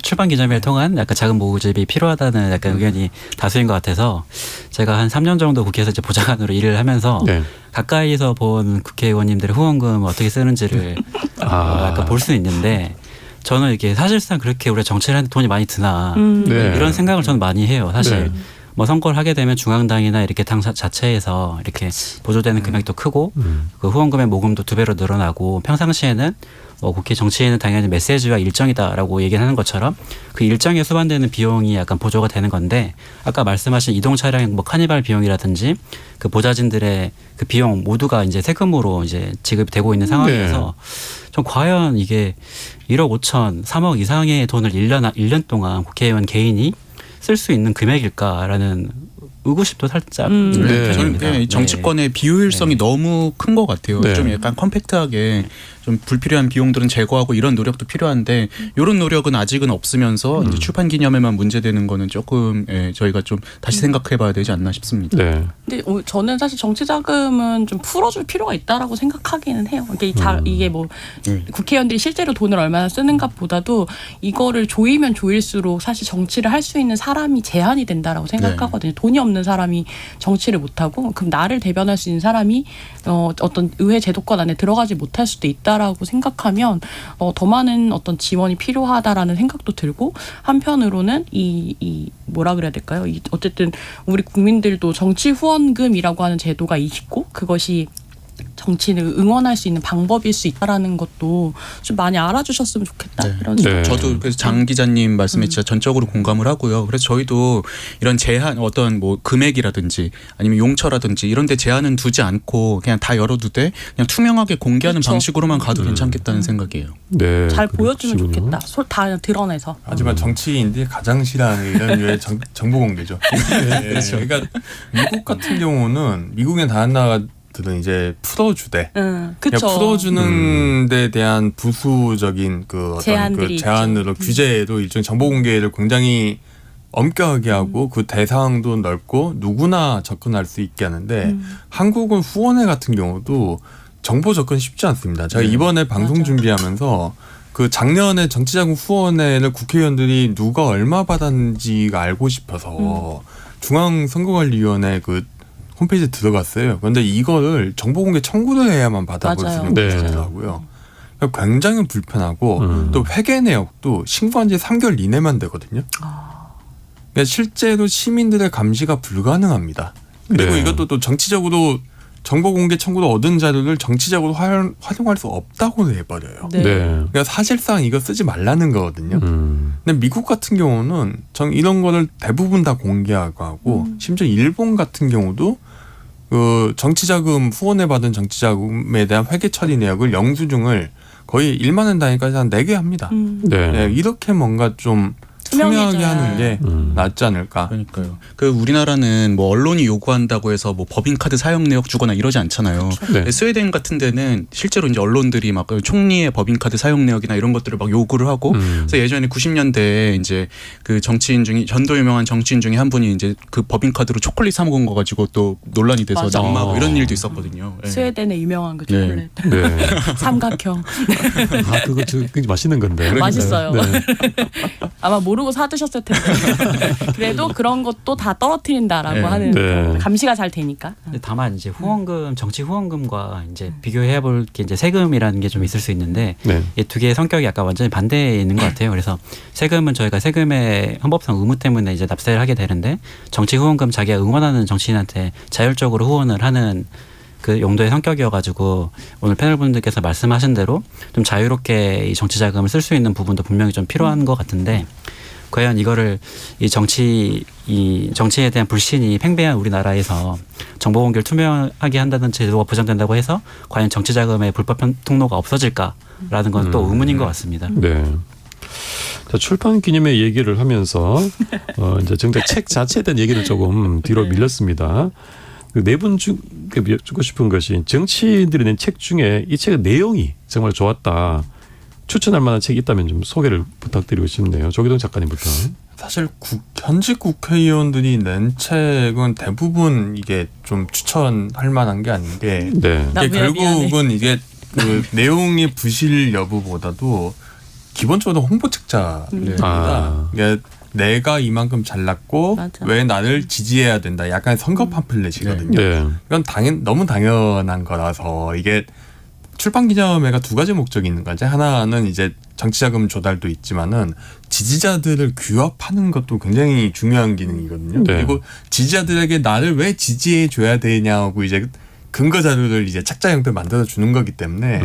출판 기념회를 통한 약간 작은 모집이 필요하다는 약간 의견이 다수인 것 같아서 제가 한 3년 정도 국회에서 이제 보좌관으로 일을 하면서 네. 가까이서 본 국회의원님들의 후원금 어떻게 쓰는지를 약간 볼 수는 있는데 저는 이게 사실상 그렇게 우리가 정치를 하는데 돈이 많이 드나 네. 이런 생각을 저는 많이 해요. 사실 네. 뭐 선거를 하게 되면 중앙당이나 이렇게 당 자체에서 이렇게 보조되는 금액도 크고 그 후원금의 모금도 2배로 늘어나고 평상시에는 뭐 국회 정치에는 당연히 메시지와 일정이다라고 얘기를 하는 것처럼 그 일정에 수반되는 비용이 약간 보조가 되는 건데 아까 말씀하신 이동 차량 뭐 카니발 비용이라든지 그 보좌진들의 그 비용 모두가 이제 세금으로 이제 지급이 되고 있는 상황이어서 좀 과연 이게 1억 5천, 3억 이상의 돈을 1년 동안 국회의원 개인이 쓸 수 있는 금액일까라는 의구심도 살짝 있는 네. 저는 편입니다. 이 정치권의 비효율성이 너무 큰 것 같아요. 네. 좀 약간 컴팩트하게 좀 불필요한 비용들은 제거하고 이런 노력도 필요한데 이런 노력은 아직은 없으면서 이제 출판 기념회만 문제되는 거는 조금 저희가 좀 다시 생각해봐야 되지 않나 싶습니다. 네. 근데 저는 사실 정치 자금은 좀 풀어줄 필요가 있다라고 생각하기는 해요. 그러니까 이게 뭐 국회의원들이 실제로 돈을 얼마나 쓰는가보다도 이거를 조이면 조일수록 사실 정치를 할 수 있는 사람이 제한이 된다라고 생각하거든요. 돈이 없는 사람이 정치를 못하고 그럼 나를 대변할 수 있는 사람이 어떤 의회 제도권 안에 들어가지 못할 수도 있다라고 생각하면 더 많은 어떤 지원이 필요하다라는 생각도 들고 한편으로는 이 뭐라 그래야 될까요? 어쨌든 우리 국민들도 정치 후원금이라고 하는 제도가 있고 그것이 정치를 응원할 수 있는 방법일 수 있다라는 것도 좀 많이 알아주셨으면 좋겠다. 네. 이런 생각. 저도 그래서 장 기자님 말씀에 진짜 전적으로 공감을 하고요. 그래서 저희도 이런 제한 어떤 뭐 금액이라든지 아니면 용처라든지 이런 데 제한은 두지 않고 그냥 다 열어두되 그냥 투명하게 공개하는 그렇죠. 방식으로만 가도 괜찮겠다는 생각이에요. 네. 잘 보여주면 그러시군요. 좋겠다. 다 그냥 드러내서. 하지만 정치인들이 가장 싫어하는 이런 류의 정보 공개죠. 그러니까 미국 같은 경우는 미국의 다른 나라들은 이제 풀어주되 그렇죠. 풀어주는 데 대한 부수적인 그 어떤 제한들이 그 제한으로 규제로 일종 정보 공개를 굉장히 엄격하게 하고 그 대상도 넓고 누구나 접근할 수 있게 하는데 한국은 후원회 같은 경우도 정보 접근 쉽지 않습니다. 제가 이번에 방송 준비하면서 그 작년에 정치자금 후원회를 국회의원들이 누가 얼마 받았는지가 알고 싶어서 중앙선거관리위원회 그 홈페이지에 들어갔어요. 그런데 이거를 정보공개 청구를 해야만 받아볼 수 있는 네. 것이더라고요. 그러니까 굉장히 불편하고 또 회계 내역도 신고한 지 3개월 이내만 되거든요. 그러니까 실제로 시민들의 감시가 불가능합니다. 그리고 네. 이것도 또 정치적으로 정보공개 청구로 얻은 자료를 정치적으로 활용할 수 없다고 해버려요. 네. 네. 그러니까 사실상 이거 쓰지 말라는 거거든요. 음. 근데 미국 같은 경우는 이런 거를 대부분 다 공개하고 하고 심지어 일본 같은 경우도 그 정치자금 후원에 받은 정치자금에 대한 회계 처리 내역을 영수증을 거의 1만 원 단위까지 한 4개 합니다. 네. 네, 이렇게 뭔가 좀 투명하게 투명해져야. 하는 게 낫지 않을까. 그러니까요. 그 우리나라는 뭐 언론이 요구한다고 해서 뭐 법인카드 사용 내역 주거나 이러지 않잖아요. 네. 스웨덴 같은 데는 실제로 이제 언론들이 막 총리의 법인카드 사용 내역이나 이런 것들을 막 요구를 하고 그래서 예전에 90년대에 이제 그 정치인 중에 전도 유명한 정치인 중에 한 분이 이제 그 법인카드로 초콜릿 사 먹은 거 가지고 또 논란이 돼서 맞아. 낙마하고 이런 일도 있었거든요. 네. 스웨덴의 유명한 그 초콜릿. 네. 삼각형. 아, 그거 굉장히 맛있는 건데. 맛있어요. 네. 아마 모르고 모르고 사드셨을 텐데 그래도 그런 것도 다 떨어뜨린다라고 네. 하는 네. 감시가 잘 되니까. 근데 다만 이제 후원금, 정치 후원금과 이제 비교해 볼 게 이제 세금이라는 게 좀 있을 수 있는데 네. 이 두 개의 성격이 약간 완전히 반대에 있는 것 같아요. 그래서 세금은 저희가 세금의 헌법상 의무 때문에 이제 납세를 하게 되는데 정치 후원금 자기가 응원하는 정치인한테 자율적으로 후원을 하는 그 용도의 성격이어가지고 오늘 패널분들께서 말씀하신 대로 좀 자유롭게 이 정치 자금을 쓸 수 있는 부분도 분명히 좀 필요한 것 같은데 과연 이거를 이 정치에 대한 불신이 팽배한 우리나라에서 정보 공개를 투명하게 한다는 제도가 보장된다고 해서 과연 정치 자금의 불법 통로가 없어질까라는 건 또 의문인 것 같습니다. 네. 자, 출판 기념회 얘기를 하면서 이제 정작 책 자체에 대한 얘기를 조금 뒤로 밀렸습니다. 네 분 중에 여쭙고 싶은 것이 정치인들이 낸 책 중에 이 책의 내용이 정말 좋았다. 추천할 만한 책이 있다면 좀 소개를 부탁드리고 싶네요. 조기동 작가님부터. 사실 현직 국회의원들이 낸 책은 대부분 이게 좀 추천할 만한 게 아닌 게 네. 나 이게 결국은 이게 그 내용의 부실 여부보다도 기본적으로 홍보 책자입니다. 아. 이게 내가 이만큼 잘났고 맞아. 왜 나를 지지해야 된다. 약간 선거 팜플렛이거든요. 네. 이건 너무 당연한 거라서 이게 출판 기념회가 두 가지 목적이 있는 거죠. 하나는 이제 정치자금 조달도 있지만은 지지자들을 규합하는 것도 굉장히 중요한 기능이거든요. 네. 그리고 지지자들에게 나를 왜 지지해 줘야 되냐고 이제 근거 자료를 이제 책자 형태로 만들어 주는 거기 때문에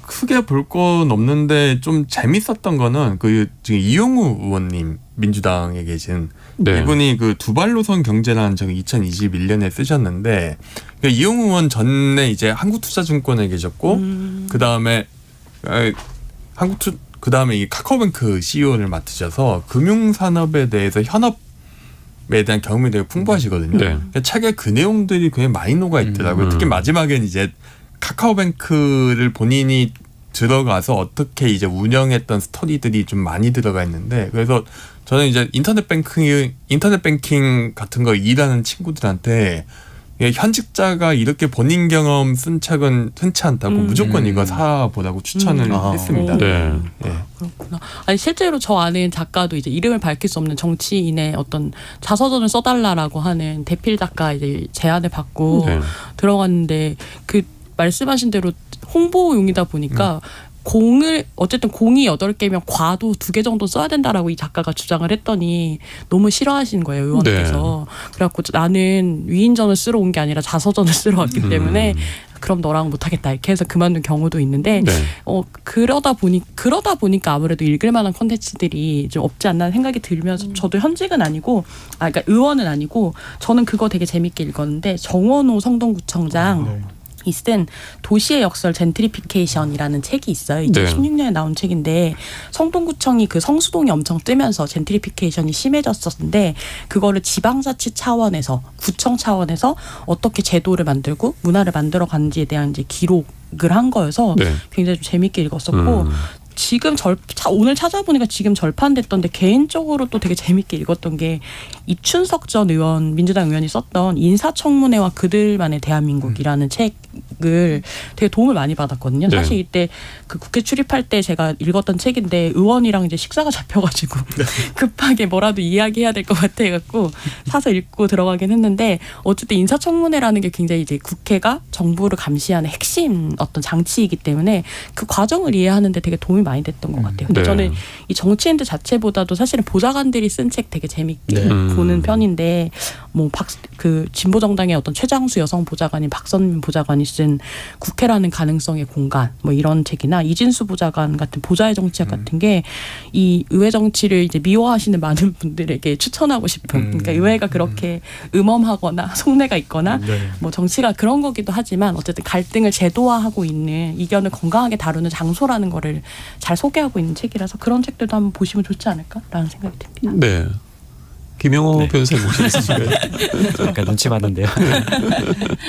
크게 볼 건 없는데 좀 재밌었던 거는 그 지금 이용우 의원님 민주당에 계신 네. 이분이 그 두발노선 경제라는 책을 2021년에 쓰셨는데 그 이용우 의원 전에 이제 한국투자증권에 계셨고 그 다음에 이 카카오뱅크 CEO를 맡으셔서 금융산업에 대해서 현업에 대한 경험이 되게 풍부하시거든요. 네. 그러니까 책에 그 내용들이 굉장히 많이 녹아 있더라고요. 특히 마지막엔 이제 카카오뱅크를 본인이 들어가서 어떻게 이제 운영했던 스토리들이 좀 많이 들어가 있는데 그래서 저는 이제 인터넷 뱅킹 같은 거 일하는 친구들한테 현직자가 이렇게 본인 경험 쓴 책은 흔치 않다고 무조건 이거 사보라고 추천을 했습니다. 네. 예. 그렇구나. 아니 실제로 저 아는 작가도 이제 이름을 밝힐 수 없는 정치인의 어떤 자서전을 써달라라고 하는 대필 작가 이제 제안을 받고 네. 들어갔는데 그 말씀하신 대로 홍보용이다 보니까 어쨌든 공이 8개면 과도 2개 정도 써야 된다라고 이 작가가 주장을 했더니 너무 싫어하신 거예요, 의원께서. 그래갖고 나는 위인전을 쓰러 온 게 아니라 자서전을 쓰러 왔기 때문에 그럼 너랑 못하겠다 이렇게 해서 그만둔 경우도 있는데 네. 그러다 보니까 아무래도 읽을 만한 콘텐츠들이 좀 없지 않나 생각이 들면서 저도 현직은 아니고 그러니까 의원은 아니고 저는 그거 되게 재밌게 읽었는데 정원호 성동구청장 이 쓴 도시의 역설 젠트리피케이션이라는 책이 있어요. 2016년에 나온 책인데 성동구청이 그 성수동이 엄청 뜨면서 젠트리피케이션이 심해졌었는데 그거를 지방자치 차원에서 구청 차원에서 어떻게 제도를 만들고 문화를 만들어 가는지에 대한 이제 기록을 한 거여서 네. 굉장히 좀 재밌게 읽었었고 지금 오늘 찾아보니까 지금 절판됐던데 개인적으로 또 되게 재밌게 읽었던 게 이춘석 전 의원 민주당 의원이 썼던 인사청문회와 그들만의 대한민국이라는 책을 되게 도움을 많이 받았거든요. 네. 사실 이때 그 국회 출입할 때 제가 읽었던 책인데 의원이랑 이제 식사가 잡혀가지고 급하게 뭐라도 이야기해야 될 것 같아갖고 사서 읽고 들어가긴 했는데 어쨌든 인사청문회라는 게 굉장히 이제 국회가 정부를 감시하는 핵심 어떤 장치이기 때문에 그 과정을 이해하는데 되게 도움이 많이 됐던 것 같아요. 근데 네. 저는 이 정치인들 자체보다도 사실은 보좌관들이 쓴 책 되게 재밌게 보는 편인데 뭐 그 진보 정당의 어떤 최장수 여성 보좌관인 박선민 보좌관이 쓴 국회라는 가능성의 공간 뭐 이런 책이나 이진수 보좌관 같은 보좌의 정치학 같은 게 이 의회 정치를 이제 미워하시는 많은 분들에게 추천하고 싶은 그러니까 의회가 그렇게 음험하거나 속내가 있거나 뭐 정치가 그런 거기도 하지만 어쨌든 갈등을 제도화하고 있는 이견을 건강하게 다루는 장소라는 거를 잘 소개하고 있는 책이라서 그런 책들도 한번 보시면 좋지 않을까라는 생각이 듭니다. 네. 김영호 변호사님 혹시 있으신가요? 약간 눈치 봤는데요.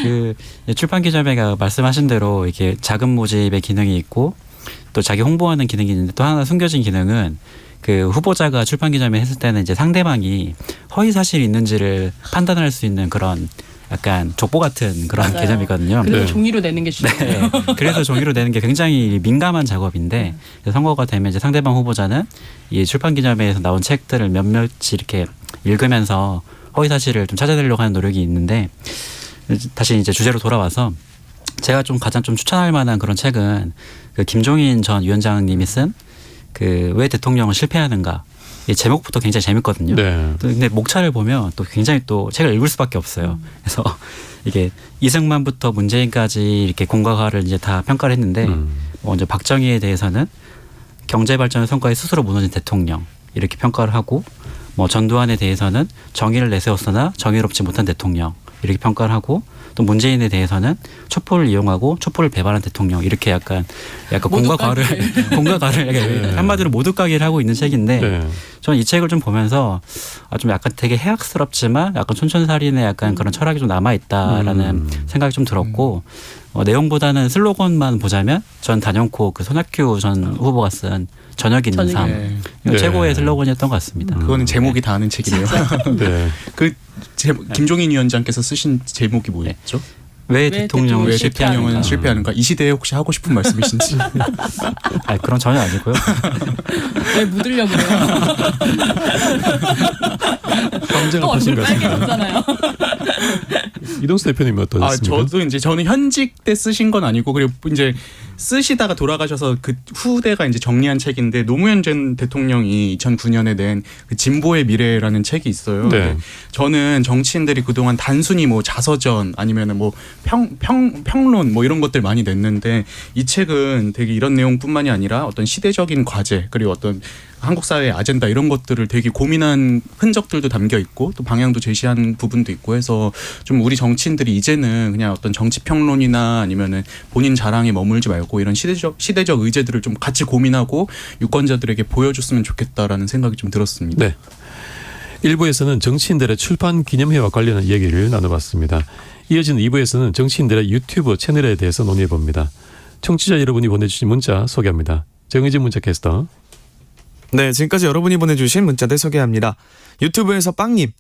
그 출판 기념회가 말씀하신 대로 이렇게 자금 모집의 기능이 있고 또 자기 홍보하는 기능이 있는데 또 하나 숨겨진 기능은 그 후보자가 출판 기념회 했을 때는 이제 상대방이 허위 사실이 있는지를 판단할 수 있는 그런 약간 족보 같은 그런 맞아요. 개념이거든요. 그래서 네. 종이로 내는 게 중요해요. 네. 그래서 종이로 내는 게 굉장히 민감한 작업인데 선거가 되면 이제 상대방 후보자는 이 출판 기념회에서 나온 책들을 몇몇이 이렇게 읽으면서 허위 사실을 좀 찾아내려고 하는 노력이 있는데 다시 이제 주제로 돌아와서 제가 좀 가장 좀 추천할 만한 그런 책은 그 김종인 전 위원장님이 쓴 그 왜 대통령은 실패하는가. 이 제목부터 굉장히 재밌거든요. 네. 근데 목차를 보면 또 굉장히 또 책을 읽을 수밖에 없어요. 그래서 이게 이승만부터 문재인까지 이렇게 공과가를 이제 다 평가를 했는데 먼저 박정희에 대해서는 경제 발전의 성과에 스스로 무너진 대통령 이렇게 평가를 하고 뭐 전두환에 대해서는 정의를 내세웠으나 정의롭지 못한 대통령 이렇게 평가를 하고 또 문재인에 대해서는 촛불을 이용하고 촛불을 배반한 대통령 이렇게 약간 공과 과를 네. 한마디로 모두까기를 하고 있는 책인데 네. 저는 이 책을 좀 보면서 좀 약간 되게 해악스럽지만 약간 촌철살인의 약간 그런 철학이 좀 남아 있다라는 생각이 좀 들었고 내용보다는 슬로건만 보자면 전 단연코 그 손학규 전 후보가 쓴 저녁 있는 삶 네. 이거 네. 최고의 슬로건이었던 것 같습니다. 그거는 제목이 다 아는 책이네요. 네. 김종인 위원장께서 쓰신 제목이 뭐였죠? 왜 왜 대통령은 왜 실패하는가? 대통령은 실패하는가? 이 시대에 혹시 하고 싶은 말씀이신지. 아니, 그런 전혀 아니고요. 왜 묻으려고 그래요? 황제가 또 하신 얼굴 것 같습니다. 빨개졌잖아요. 이동수 대표님은 어떠셨습니까? 저는 현직 때 쓰신 건 아니고 그리고 이제 쓰시다가 돌아가셔서 그 후대가 이제 정리한 책인데 노무현 전 대통령이 2009년에 낸 그 진보의 미래라는 책이 있어요. 네. 근데 저는 정치인들이 그동안 단순히 뭐 자서전 아니면은 뭐 평론 뭐 이런 것들 많이 냈는데 이 책은 되게 이런 내용뿐만이 아니라 어떤 시대적인 과제 그리고 어떤 한국 사회의 아젠다 이런 것들을 되게 고민한 흔적들도 담겨 있고 또 방향도 제시한 부분도 있고 해서 좀 우리 정치인들이 이제는 그냥 어떤 정치 평론이나 아니면은 본인 자랑에 머물지 말고 이런 시대적 의제들을 좀 같이 고민하고 유권자들에게 보여줬으면 좋겠다라는 생각이 좀 들었습니다. 네. 1부에서는 정치인들의 출판 기념회와 관련한 얘기를 나눠봤습니다. 이어지는 2부에서는 정치인들의 유튜브 채널에 대해서 논의해봅니다. 청취자 여러분이 보내주신 문자 소개합니다. 정의진 문자 캐스터. 네, 지금까지 여러분이 보내주신 문자들 소개합니다. 유튜브에서 빵님,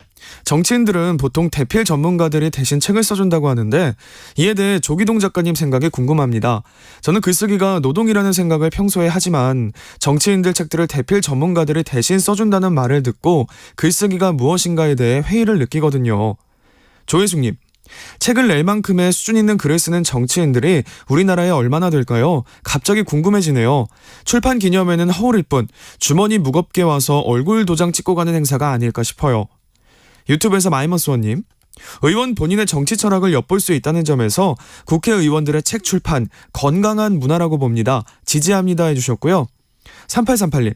정치인들은 보통 대필 전문가들이 대신 책을 써준다고 하는데 이에 대해 조기동 작가님 생각이 궁금합니다. 저는 글쓰기가 노동이라는 생각을 평소에 하지만 정치인들 책들을 대필 전문가들이 대신 써준다는 말을 듣고 글쓰기가 무엇인가에 대해 회의를 느끼거든요. 조혜숙님, 책을 낼 만큼의 수준 있는 글을 쓰는 정치인들이 우리나라에 얼마나 될까요? 갑자기 궁금해지네요. 출판 기념회는 허울일 뿐 주머니 무겁게 와서 얼굴 도장 찍고 가는 행사가 아닐까 싶어요. 유튜브에서 마이머스원님, 의원 본인의 정치 철학을 엿볼 수 있다는 점에서 국회의원들의 책 출판 건강한 문화라고 봅니다. 지지합니다 해주셨고요. 3838님,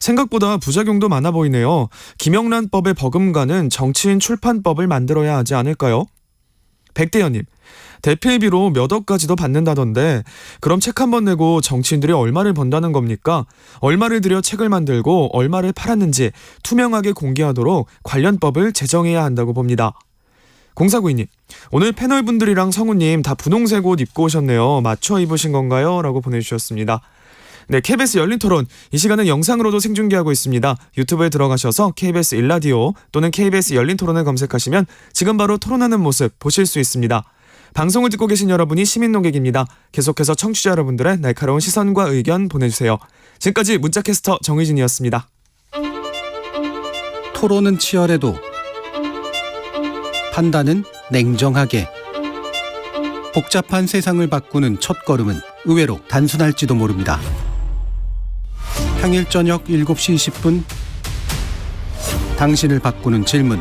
생각보다 부작용도 많아 보이네요. 김영란법에 버금가는 정치인 출판법을 만들어야 하지 않을까요? 백대현님, 대필비로 몇 억까지도 받는다던데 그럼 책 한 번 내고 정치인들이 얼마를 번다는 겁니까? 얼마를 들여 책을 만들고 얼마를 팔았는지 투명하게 공개하도록 관련 법을 제정해야 한다고 봅니다. 0492님, 오늘 패널분들이랑 성우님 다 분홍색 옷 입고 오셨네요. 맞춰 입으신 건가요? 라고 보내주셨습니다. 네, KBS 열린 토론 이 시간은 영상으로도 생중계하고 있습니다. 유튜브에 들어가셔서 KBS 1라디오 또는 KBS 열린 토론을 검색하시면 지금 바로 토론하는 모습 보실 수 있습니다. 방송을 듣고 계신 여러분이 시민 농객입니다. 계속해서 청취자 여러분들의 날카로운 시선과 의견 보내주세요. 지금까지 문자캐스터 정의진이었습니다. 토론은 치열해도 판단은 냉정하게. 복잡한 세상을 바꾸는 첫걸음은 의외로 단순할지도 모릅니다. 평일 저녁 7시 20분 당신을 바꾸는 질문.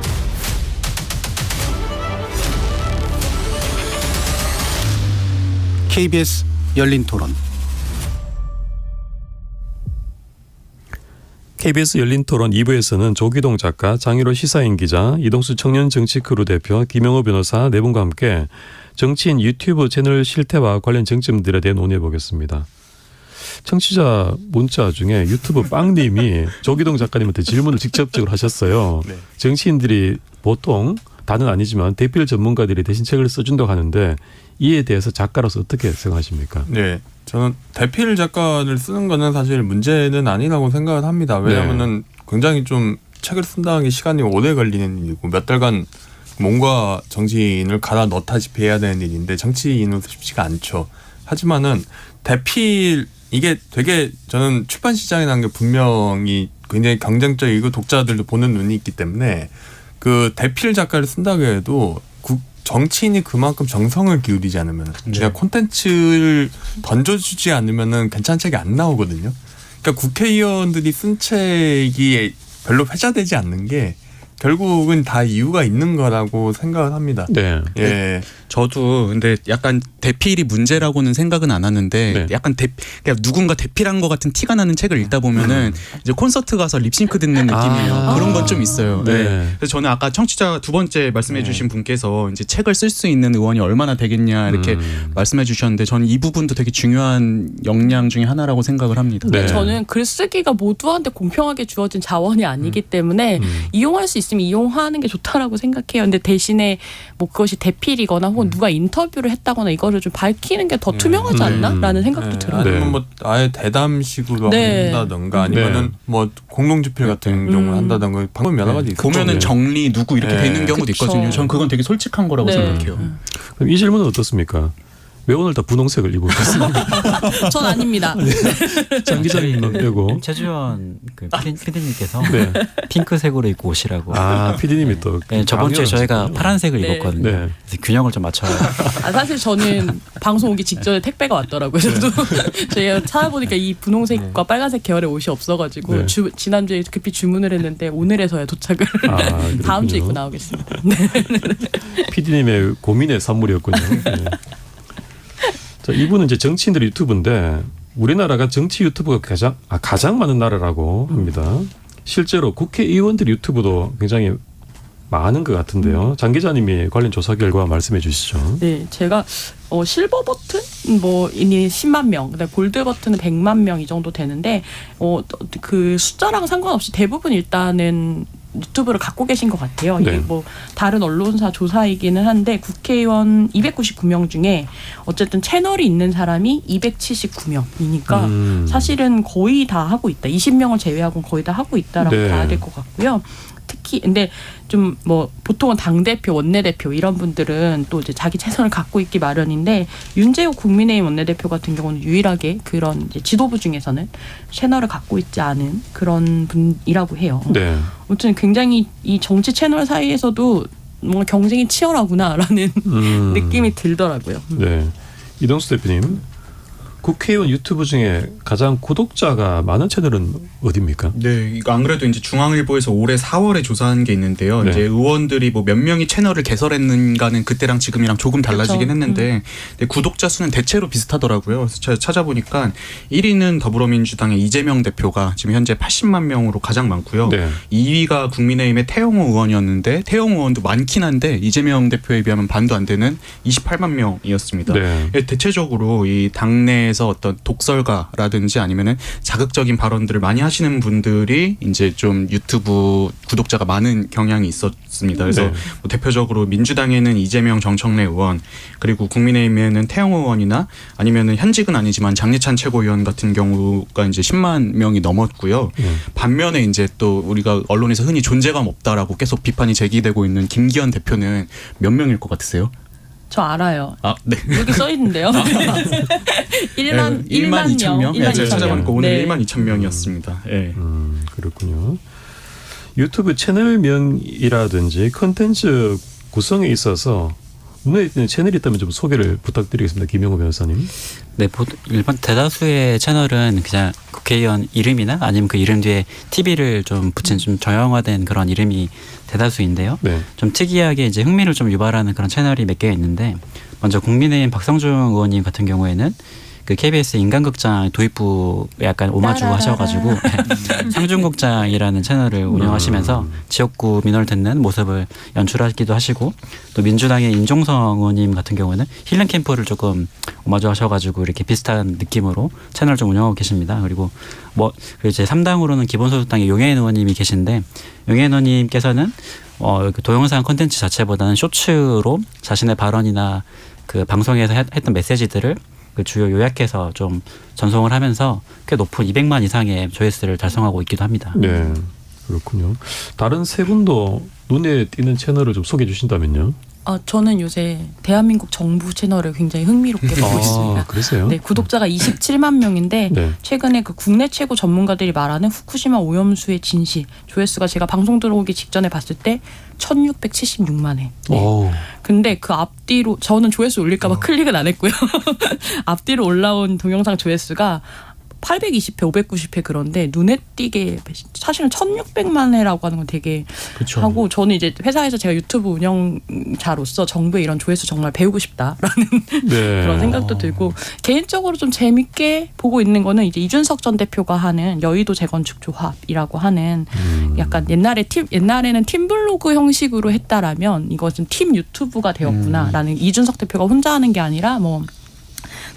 KBS 열린 토론. KBS 열린 토론 2부에서는 조기동 작가, 장희로 시사인 기자, 이동수 청년 정치크루 대표, 김영호 변호사 네 분과 함께 정치인 유튜브 채널 실태와 관련 쟁점들에 대해 논의해 보겠습니다. 청취자 문자 중에 유튜브 빵님이 조기동 작가님한테 질문을 직접적으로 하셨어요. 네. 정치인들이 보통 다는 아니지만 대필 전문가들이 대신 책을 써준다고 하는데 이에 대해서 작가로서 어떻게 생각하십니까? 네, 저는 대필 작가를 쓰는 거는 사실 문제는 아니라고 생각을 합니다. 왜냐하면은 굉장히 좀 책을 쓴다는 게 시간이 오래 걸리는 일이고 몇 달간 몸과 정신을 갈아 넣다시피 해야 되는 일인데 정치인은 쉽지가 않죠. 하지만은 대필 이게 되게 저는 출판 시장이라는 게 분명히 굉장히 경쟁적이고 독자들도 보는 눈이 있기 때문에 그 대필 작가를 쓴다고 해도 정치인이 그만큼 정성을 기울이지 않으면 그냥 콘텐츠를 던져주지 않으면은 괜찮은 책이 안 나오거든요. 그러니까 국회의원들이 쓴 책이 별로 회자되지 않는 게 결국은 다 이유가 있는 거라고 생각을 합니다. 네. 예. 저도 근데 약간 대필이 문제라고는 생각은 안 하는데 네. 약간 그냥 누군가 대필한 것 같은 티가 나는 책을 읽다 보면은 이제 콘서트 가서 립싱크 듣는 느낌이에요. 그런 건 좀 있어요. 네. 네. 그래서 저는 아까 청취자 두 번째 말씀해주신 분께서 이제 책을 쓸 수 있는 의원이 얼마나 되겠냐 이렇게 말씀해주셨는데 저는 이 부분도 되게 중요한 역량 중에 하나라고 생각을 합니다. 네. 저는 글쓰기가 모두한테 공평하게 주어진 자원이 아니기 때문에 이용할 수 있으면 이용하는 게 좋다라고 생각해요. 근데 대신에 뭐 그것이 대필이거나 혹은 누가 인터뷰를 했다거나 이거를 좀 밝히는 게 더 투명하지 않나라는 생각도 들어요. 아니면 뭐 아예 대담식으로 네. 한다던가 아니면은 뭐 공동집필 같은 경우를 한다던가 방법이 여러 가지 있죠. 보면은 정리 누구 이렇게 네. 되는 경우도 그쵸. 있거든요. 저는 그건 되게 솔직한 거라고 네. 생각해요. 그럼 이 질문은 어떻습니까? 왜 오늘 다 분홍색을 입고 계십니까? 전 아닙니다. 장 기자님은 빼고. 최주원 그 PD님께서 네. 핑크색으로 입고 오시라고. 아, PD님이 또. 네, 저번 주에 저희가 강연을 파란색을 네. 입었거든요. 네. 그래서 균형을 좀 맞춰야. 사실 저는 방송 오기 직전에 택배가 왔더라고요. 저도 저희가 찾아보니까 이 분홍색과 빨간색 계열의 옷이 없어가지고 네. 지난주에 급히 주문을 했는데 오늘에서야 도착을 다음 주에 입고 나오겠습니다. 네. PD님의 고민의 산물이었군요. 네. 자, 이분은 이제 정치인들의 유튜브인데 우리나라가 정치 유튜브가 가장 많은 나라라고 합니다. 실제로 국회의원들 유튜브도 굉장히 많은 것 같은데요. 장 기자님이 관련 조사 결과 말씀해 주시죠. 네, 제가 실버 버튼 뭐 이니 10만 명, 그다음에 골드 버튼은 100만 명 이 정도 되는데 그 숫자랑 상관없이 대부분 일단은 유튜브를 갖고 계신 것 같아요. 네. 이게 뭐 다른 언론사 조사이기는 한데 국회의원 299명 중에 어쨌든 채널이 있는 사람이 279명이니까 사실은 거의 다 하고 있다. 20명을 제외하고는 거의 다 하고 있다라고 네. 봐야 될 것 같고요. 특히 근데 좀 뭐 보통은 당대표, 원내대표 이런 분들은 또 이제 자기 채널을 갖고 있기 마련인데 윤재호 국민의힘 원내대표 같은 경우는 유일하게 그런 이제 지도부 중에서는 채널을 갖고 있지 않은 그런 분이라고 해요. 네. 아무튼 굉장히 이 정치 채널 사이에서도 뭔가 경쟁이 치열하구나라는 느낌이 들더라고요. 네. 이동수 대표님, 국회의원 유튜브 중에 가장 구독자가 많은 채널은 어디입니까? 네, 이거 안 그래도 이제 중앙일보에서 올해 4월에 조사한 게 있는데요. 네. 이제 의원들이 뭐 몇 명이 채널을 개설했는가는 그때랑 지금이랑 조금 달라지긴 그쵸. 했는데 근데 구독자 수는 대체로 비슷하더라고요. 그래서 제가 찾아보니까 1위는 더불어민주당의 이재명 대표가 지금 현재 80만 명으로 가장 많고요. 네. 2위가 국민의힘의 태영호 의원이었는데 태영호 의원도 많긴 한데 이재명 대표에 비하면 반도 안 되는 28만 명이었습니다. 네. 대체적으로 이 당내에서 어떤 독설가라든지 아니면은 자극적인 발언들을 많이 하시는 분들이 이제 좀 유튜브 구독자가 많은 경향이 있었습니다. 그래서 네. 뭐 대표적으로 민주당에는 이재명 정청래 의원 그리고 국민의힘에는 태영호 의원이나 아니면은 현직은 아니지만 장례찬 최고위원 같은 경우가 이제 10만 명이 넘었고요. 반면에 이제 또 우리가 언론에서 흔히 존재감 없다라고 계속 비판이 제기되고 있는 김기현 대표는 몇 명일 것 같으세요? 저 알아요. 아, 네. 여기 써 있는데요. 1만 2천 명. 네, 제가 찾아보니까 오늘 네. 1만 2천 명이었습니다. 네. 그렇군요. 유튜브 채널명이라든지 컨텐츠 구성에 있어서 눈에 띄는 채널이 있다면 좀 소개를 부탁드리겠습니다. 김영호 변호사님. 네, 일반 대다수의 채널은 그냥 국회의원 이름이나 아니면 그 이름 뒤에 TV를 좀 붙인 좀 저형화된 그런 이름이 대다수인데요. 네. 좀 특이하게 이제 흥미를 좀 유발하는 그런 채널이 몇 개 있는데 먼저 국민의힘 박성중 의원님 같은 경우에는 그 KBS 인간극장 도입부 약간 오마주 하셔가지고 상중극장이라는 채널을 운영하시면서 지역구 민원을 듣는 모습을 연출하기도 하시고 또 민주당의 임종성 의원님 같은 경우는 힐링 캠프를 조금 오마주 하셔가지고 이렇게 비슷한 느낌으로 채널을 좀 운영하고 계십니다. 그리고 뭐 제 3당으로는 기본소득당의 용해인 의원님이 계신데 용해인 의원님께서는 그 동영상 콘텐츠 자체보다는 쇼츠로 자신의 발언이나 그 방송에서 했던 메시지들을 그 주요 요약해서 좀 전송을 하면서 꽤 높은 200만 이상의 조회수를 달성하고 있기도 합니다. 네. 그렇군요. 다른 세 분도 눈에 띄는 채널을 좀 소개해 주신다면요. 저는 요새 대한민국 정부 채널을 굉장히 흥미롭게 보고 있습니다. 그러세요? 네, 구독자가 27만 명인데 네. 최근에 그 국내 최고 전문가들이 말하는 후쿠시마 오염수의 진실 조회수가 제가 방송 들어오기 직전에 봤을 때 1676만 회. 네. 오. 근데 그 앞뒤로 저는 조회수 올릴까 봐 클릭은 안 했고요. 앞뒤로 올라온 동영상 조회수가 820회, 590회 그런데 눈에 띄게 사실은 1600만 회라고 하는 건 되게 그쵸. 하고 저는 이제 회사에서 제가 유튜브 운영자로서 정부의 이런 조회수 정말 배우고 싶다라는 네. 그런 생각도 들고 개인적으로 좀 재밌게 보고 있는 거는 이제 이준석 전 대표가 하는 여의도 재건축 조합이라고 하는 약간 옛날에는 팀블로그 형식으로 했다라면 이것은 팀 유튜브가 되었구나라는 이준석 대표가 혼자 하는 게 아니라 뭐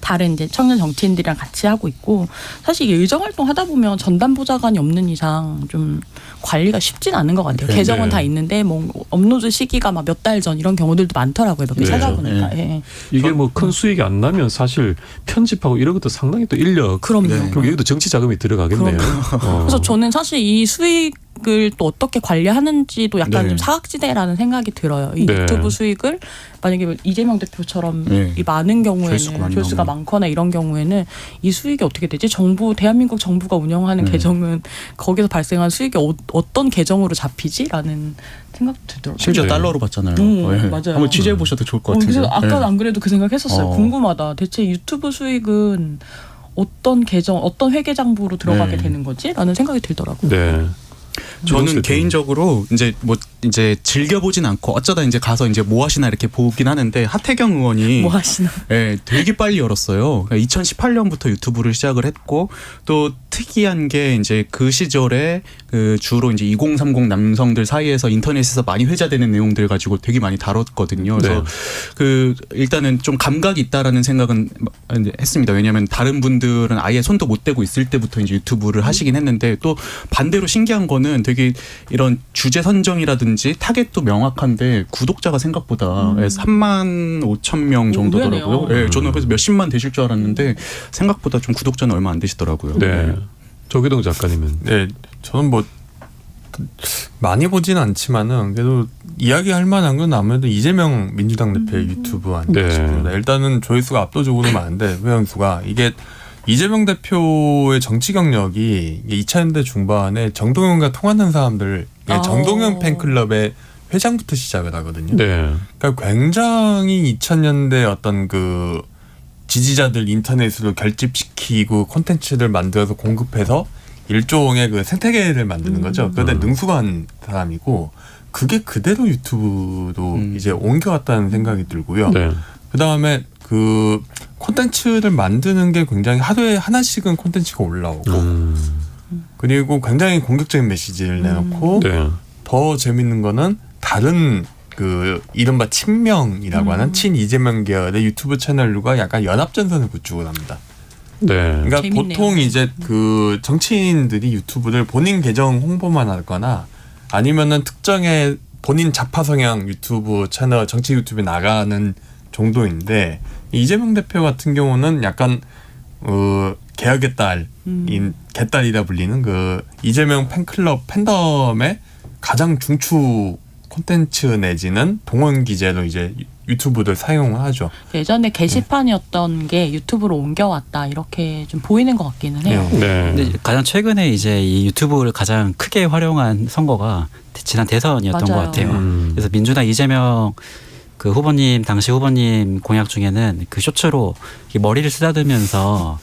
다른 이제 청년 정치인들이랑 같이 하고 있고 사실 이게 의정 활동 하다 보면 전담 보좌관이 없는 이상 좀 관리가 쉽진 않은 것 같아요. 네. 계정은 네. 다 있는데 뭐 업로드 시기가 막 몇 달 전 이런 경우들도 많더라고요. 몇 개 네. 찾아보니까. 예. 이게 뭐 큰 수익이 안 나면 사실 편집하고 이런 것도 상당히 또 인력. 그럼요. 그리고 여기도 정치 자금이 들어가겠네요. 그래서 저는 사실 이 수익을 또 어떻게 관리하는지도 약간 네. 좀 사각지대라는 생각이 들어요. 이 네. 유튜브 수익을 만약에 이재명 대표처럼 네. 이 많은 경우에는 조회수가 조회수가 많이 많거나 이런 경우에는 이 수익이 어떻게 되지? 대한민국 정부가 운영하는 계정은 거기서 발생한 수익이 어떤 계정으로 잡히지?라는 생각도 들더라고요. 심지어 네. 달러로 받잖아요. 맞아요. 한번 취재해 보셔도 좋을 것 같은데. 그래서 아까 안 그래도 그 생각했었어요. 어. 궁금하다. 대체 유튜브 수익은 어떤 계정, 어떤 회계장부로 들어가게 네. 되는 거지? 라는 생각이 들더라고요. 네. 저는 개인적으로 이제 즐겨보진 않고 어쩌다 이제 가서 이제 뭐 하시나 이렇게 보긴 하는데 하태경 의원이 뭐 하시나? 예, 되게 빨리 열었어요. 2018년부터 유튜브를 시작을 했고 또 특이한 게 이제 그 시절에 그 주로 이제 2030 남성들 사이에서 인터넷에서 많이 회자되는 내용들 가지고 되게 많이 다뤘거든요. 그래서 네. 그 일단은 좀 감각이 있다라는 생각은 했습니다. 왜냐하면 다른 분들은 아예 손도 못 대고 있을 때부터 이제 유튜브를 하시긴 했는데 또 반대로 신기한 거는 되게 이런 주제 선정이라든지 타겟도 명확한데 구독자가 생각보다 3만 5천 명 정도더라고요. 의외네요. 예, 저는 그래서 몇십만 되실 줄 알았는데 생각보다 좀 구독자는 얼마 안 되시더라고요. 네. 조기동 작가님은. 네, 저는 뭐 많이 보진 않지만은 그래도 이야기할 만한 건 아무래도 이재명 민주당 대표의 유튜브 아닌가 네. 싶습니다. 일단은 조회수가 압도적으로 많은데 회원수가 이게 이재명 대표의 정치 경력이 2000년대 중반에 정동영과 통하는 사람들 정동영 팬클럽의 회장부터 시작을 하거든요. 네. 그러니까 굉장히 2000년대 어떤 그 지지자들 인터넷으로 결집시키고 콘텐츠를 만들어서 공급해서 일종의 그 생태계를 만드는 거죠. 그런데 능숙한 사람이고 그게 그대로 유튜브도 이제 옮겨왔다는 생각이 들고요. 네. 그 다음에 그 콘텐츠를 만드는 게 굉장히 하루에 하나씩은 콘텐츠가 올라오고 그리고 굉장히 공격적인 메시지를 내놓고 네. 더 재밌는 거는 다른 그 이른바 친명이라고 하는 친 이재명 계열의 유튜브 채널과 약간 연합전선을 구축을 합니다. 네. 그러니까 재밌네요. 보통 이제 그 정치인들이 유튜브를 본인 계정 홍보만 하거나 아니면은 특정의 본인 좌파 성향 유튜브 채널 정치 유튜브에 나가는 정도인데 이재명 대표 같은 경우는 약간 개혁의 딸인 개딸이라 불리는 그 이재명 팬클럽 팬덤의 가장 중추 콘텐츠 내지는 동원 기재로 이제 유튜브를 사용하죠. 예전에 게시판이었던 게 유튜브로 옮겨왔다 이렇게 좀 보이는 것 같기는 해요. 네. 근데 가장 최근에 이제 이 유튜브를 가장 크게 활용한 선거가 지난 대선이었던 맞아요. 것 같아요. 그래서 민주당 이재명 그 후보님 당시 후보님 공약 중에는 그 쇼츠로 머리를 쓰다듬으면서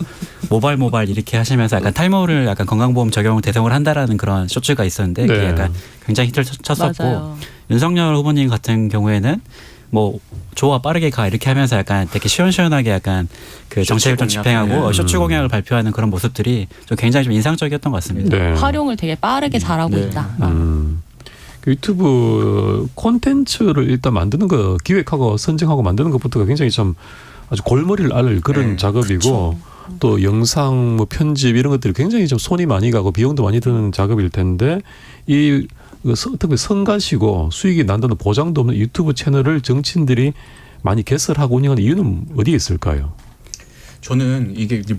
모발 이렇게 하시면서 약간 탈모를 약간 건강보험 적용 대상을 한다라는 그런 쇼츠가 있었는데 그게 네. 약간 굉장히 히트를 쳤었고 맞아요. 윤석열 후보님 같은 경우에는 뭐 좋아 빠르게 가 이렇게 하면서 약간 되게 시원시원하게 약간 그 정책을 좀 공약. 집행하고 쇼츠 공약을 발표하는 그런 모습들이 좀 굉장히 좀 인상적이었던 것 같습니다. 네. 활용을 되게 빠르게 잘하고 네. 있다. 그 유튜브 콘텐츠를 일단 만드는 거 기획하고 선정하고 만드는 것부터가 굉장히 좀 아주 골머리를 앓을 그런 네. 작업이고 또 영상 뭐 편집 이런 것들이 굉장히 좀 손이 많이 가고 비용도 많이 드는 작업일 텐데 이 특히 성가시고 수익이 난다는 보장도 없는 유튜브 채널을 정치인들이 많이 개설하고 운영하는 이유는 어디에 있을까요? 저는 이게 이제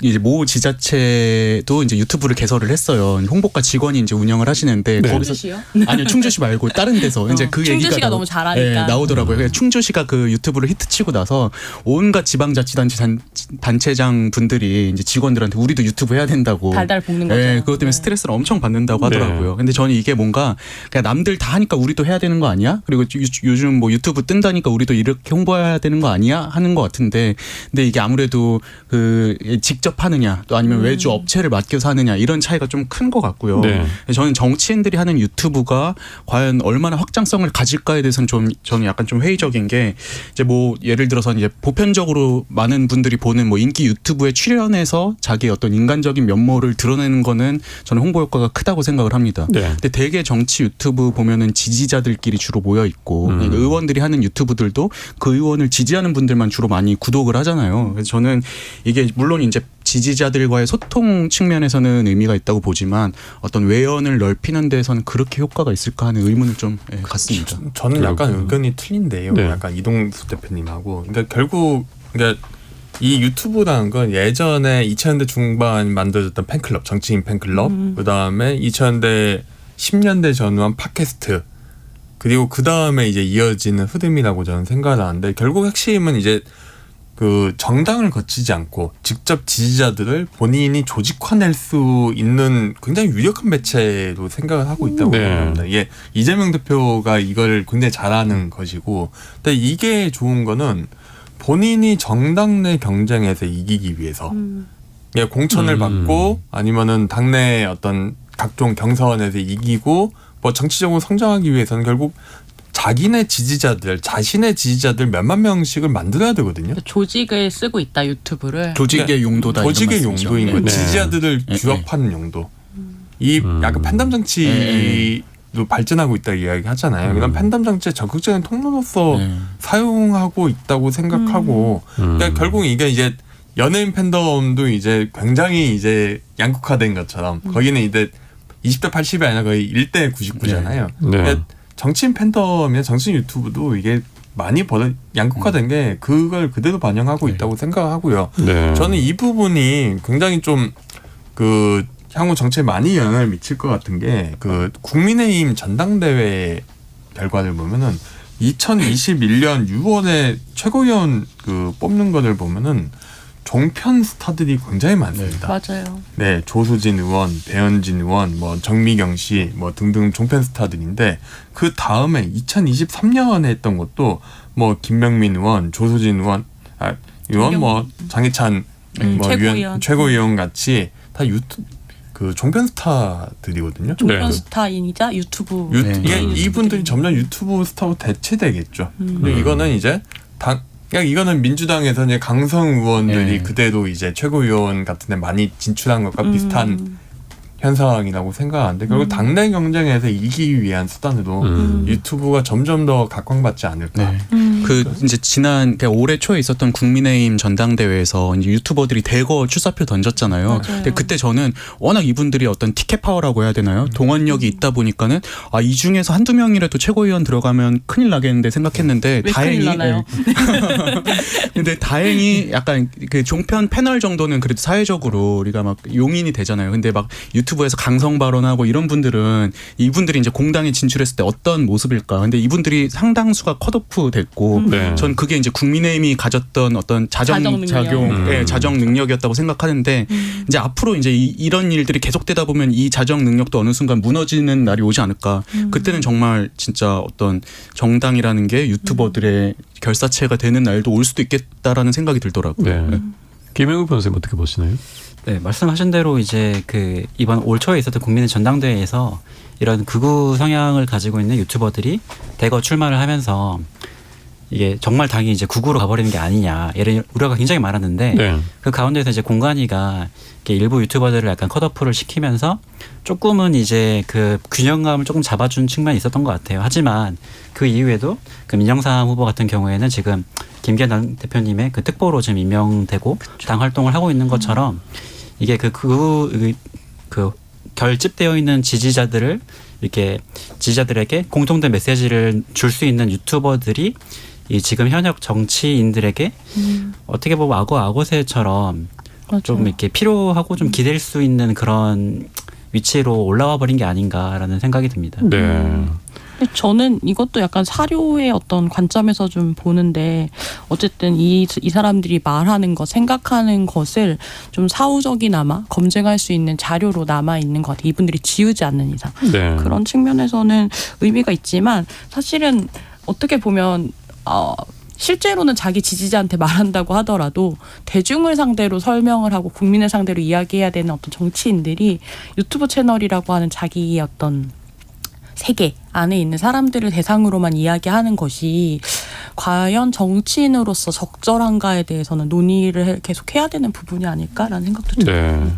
이제 모 지자체도 이제 유튜브를 개설을 했어요. 홍보과 직원이 이제 운영을 하시는데 네. 거기서 충주시요? 아니요 충주시 말고 다른 데서 이제 그 얘기가 충주시가 너무 잘하니까. 네, 나오더라고요. 그래서 충주시가 그 유튜브를 히트치고 나서 온갖 지방자치단체 단체장 분들이 이제 직원들한테 우리도 유튜브 해야 된다고. 달달 볶는 거죠. 네, 그것 때문에 스트레스를 엄청 받는다고 하더라고요. 근데 저는 이게 뭔가 그냥 남들 다 하니까 우리도 해야 되는 거 아니야? 그리고 요즘 뭐 유튜브 뜬다니까 우리도 이렇게 홍보해야 되는 거 아니야? 하는 것 같은데, 근데 이게 아무래도 그 직접 하느냐 또 아니면 외주 업체를 맡겨서 하느냐 이런 차이가 좀 큰 것 같고요. 네. 저는 정치인들이 하는 유튜브가 과연 얼마나 확장성을 가질까에 대해서는 저는 약간 좀 회의적인 게 이제 뭐 예를 들어서 이제 보편적으로 많은 분들이 보는 뭐 인기 유튜브에 출연해서 자기의 어떤 인간적인 면모를 드러내는 거는 저는 홍보 효과가 크다고 생각을 합니다. 네. 근데 대개 정치 유튜브 보면은 지지자들끼리 주로 모여 있고 그러니까 의원들이 하는 유튜브들도 그 의원을 지지하는 분들만 주로 많이 구독을 하잖아요. 그래서 저는 이게 물론 이제 지지자들과의 소통 측면에서는 의미가 있다고 보지만 어떤 외연을 넓히는 데서는 그렇게 효과가 있을까 하는 의문을 좀 갖습니다. 저는 약간 의견이 틀린데요. 네. 약간 이동수 대표님하고. 그러니까 결국 그러니까 이 유튜브라는 건 예전에 2000년대 중반 만들어졌던 팬클럽, 정치인 팬클럽, 그 다음에 2000년대 10년대 전후한 팟캐스트, 그리고 그 다음에 이제 이어지는 흐름이라고 저는 생각을 하는데 결국 핵심은 이제 그 정당을 거치지 않고 직접 지지자들을 본인이 조직화낼 수 있는 굉장히 유력한 매체로 생각을 하고 있다고 네. 생각합니다. 이게 이재명 대표가 이걸 굉장히 잘하는 것이고, 근데 이게 좋은 거는 본인이 정당 내 경쟁에서 이기기 위해서 공천을 받고 아니면은 당내 어떤 각종 경선에서 이기고 뭐 정치적으로 성장하기 위해서는 결국 자신의 지지자들 몇만 명씩을 만들어야 되거든요. 조직을 쓰고 있다 유튜브를. 조직의 용도다. 조직의 이런 말씀이죠. 용도인 거예요. 네. 지지자들을 네. 규합하는 용도. 이 약간 팬덤 정치로 발전하고 있다 이야기 하잖아요. 그런 팬덤 정치의 적극적인 통로로서 사용하고 있다고 생각하고, 그러니까 결국 이게 이제 연예인 팬덤도 이제 굉장히 이제 양극화된 것처럼 거기는 이제 20대 80이 아니라 거의 1대 99잖아요. 네. 그러니까 정치인 팬덤이나 정치인 유튜브도 이게 많이 양극화된 게 그걸 그대로 반영하고 있다고 생각하고요. 네. 저는 이 부분이 굉장히 좀 그 향후 정치에 많이 영향을 미칠 것 같은 게 그 국민의힘 전당대회 결과를 보면은 2021년 6월에 최고위원 그 뽑는 거를 보면은 종편 스타들이 굉장히 많습니다. 맞아요. 네, 조수진 의원, 배현진 의원, 뭐 정미경 씨, 뭐 등등 종편 스타들인데 그 다음에 2023년에 했던 것도 뭐 김명민 의원, 조수진 의원, 뭐 장희찬 뭐 최고위원. 최고위원 같이 다 그 종편 스타들이거든요. 종편 네. 스타인이자 유튜브. 이분들이 점점 유튜브 스타로 대체되겠죠. 근데 이거는 이제 이거는 민주당에서 이제 강성 의원들이 그대로 이제 최고위원 같은 데 많이 진출한 것과 비슷한 현상이라고 생각하는데 결국 당내 경쟁에서 이기기 위한 수단으로 유튜브가 점점 더 각광받지 않을까. 그 이제 그러니까 올해 초에 있었던 국민의힘 전당대회에서 이제 유튜버들이 대거 출사표 던졌잖아요. 맞아요. 근데 그때 저는 워낙 이분들이 어떤 티켓 파워라고 해야 되나요? 동원력이 있다 보니까는 이 중에서 한두 명이라도 최고위원 들어가면 큰일 나겠는데 생각했는데 왜 다행히 큰일 나나요? 근데 다행히 약간 그 종편 패널 정도는 그래도 사회적으로 우리가 막 용인이 되잖아요. 근데 막 유튜브에서 강성 발언하고 이런 분들은 이분들이 이제 공당에 진출했을 때 어떤 모습일까? 근데 이분들이 상당수가 컷오프 됐고 네. 전 그게 이제 국민의힘이 가졌던 어떤 자정 능력이었다고 생각하는데 이제 앞으로 이제 이런 일들이 계속되다 보면 이 자정 능력도 어느 순간 무너지는 날이 오지 않을까. 그때는 정말 진짜 어떤 정당이라는 게 유튜버들의 결사체가 되는 날도 올 수도 있겠다라는 생각이 들더라고요. 네. 김영우 변호사님 어떻게 보시나요? 네, 말씀하신 대로 이제 그 이번 올 초에 있었던 국민의 전당대회에서 이런 극우 성향을 가지고 있는 유튜버들이 대거 출마를 하면서 이게 정말 당이 이제 극우로 가버리는 게 아니냐 이런 우려가 굉장히 많았는데 네. 그 가운데서 이제 공관위가 일부 유튜버들을 약간 컷오프를 시키면서 조금은 이제 그 균형감을 조금 잡아준 측면이 있었던 것 같아요. 하지만 그 이후에도 그 민영삼 후보 같은 경우에는 지금 김기현 대표님의 그 특보로 지금 임명되고 당 활동을 하고 있는 것처럼 이게 그 결집되어 있는 지지자들을 이렇게 지지자들에게 공통된 메시지를 줄 수 있는 유튜버들이 이 지금 현역 정치인들에게 어떻게 보면 악어새처럼 좀 이렇게 필요하고 좀 기댈 수 있는 그런 위치로 올라와 버린 게 아닌가라는 생각이 듭니다. 네. 근데 저는 이것도 약간 사료의 어떤 관점에서 좀 보는데 어쨌든 이 사람들이 말하는 것, 생각하는 것을 좀 사후적이나마 검증할 수 있는 자료로 남아 있는 것 같아요. 이분들이 지우지 않는 이상. 네. 그런 측면에서는 의미가 있지만 사실은 어떻게 보면 실제로는 자기 지지자한테 말한다고 하더라도 대중을 상대로 설명을 하고 국민을 상대로 이야기해야 되는 어떤 정치인들이 유튜브 채널이라고 하는 자기의 어떤 세계 안에 있는 사람들을 대상으로만 이야기하는 것이 과연 정치인으로서 적절한가에 대해서는 논의를 계속 해야 되는 부분이 아닐까라는 생각도 듭니다. 네.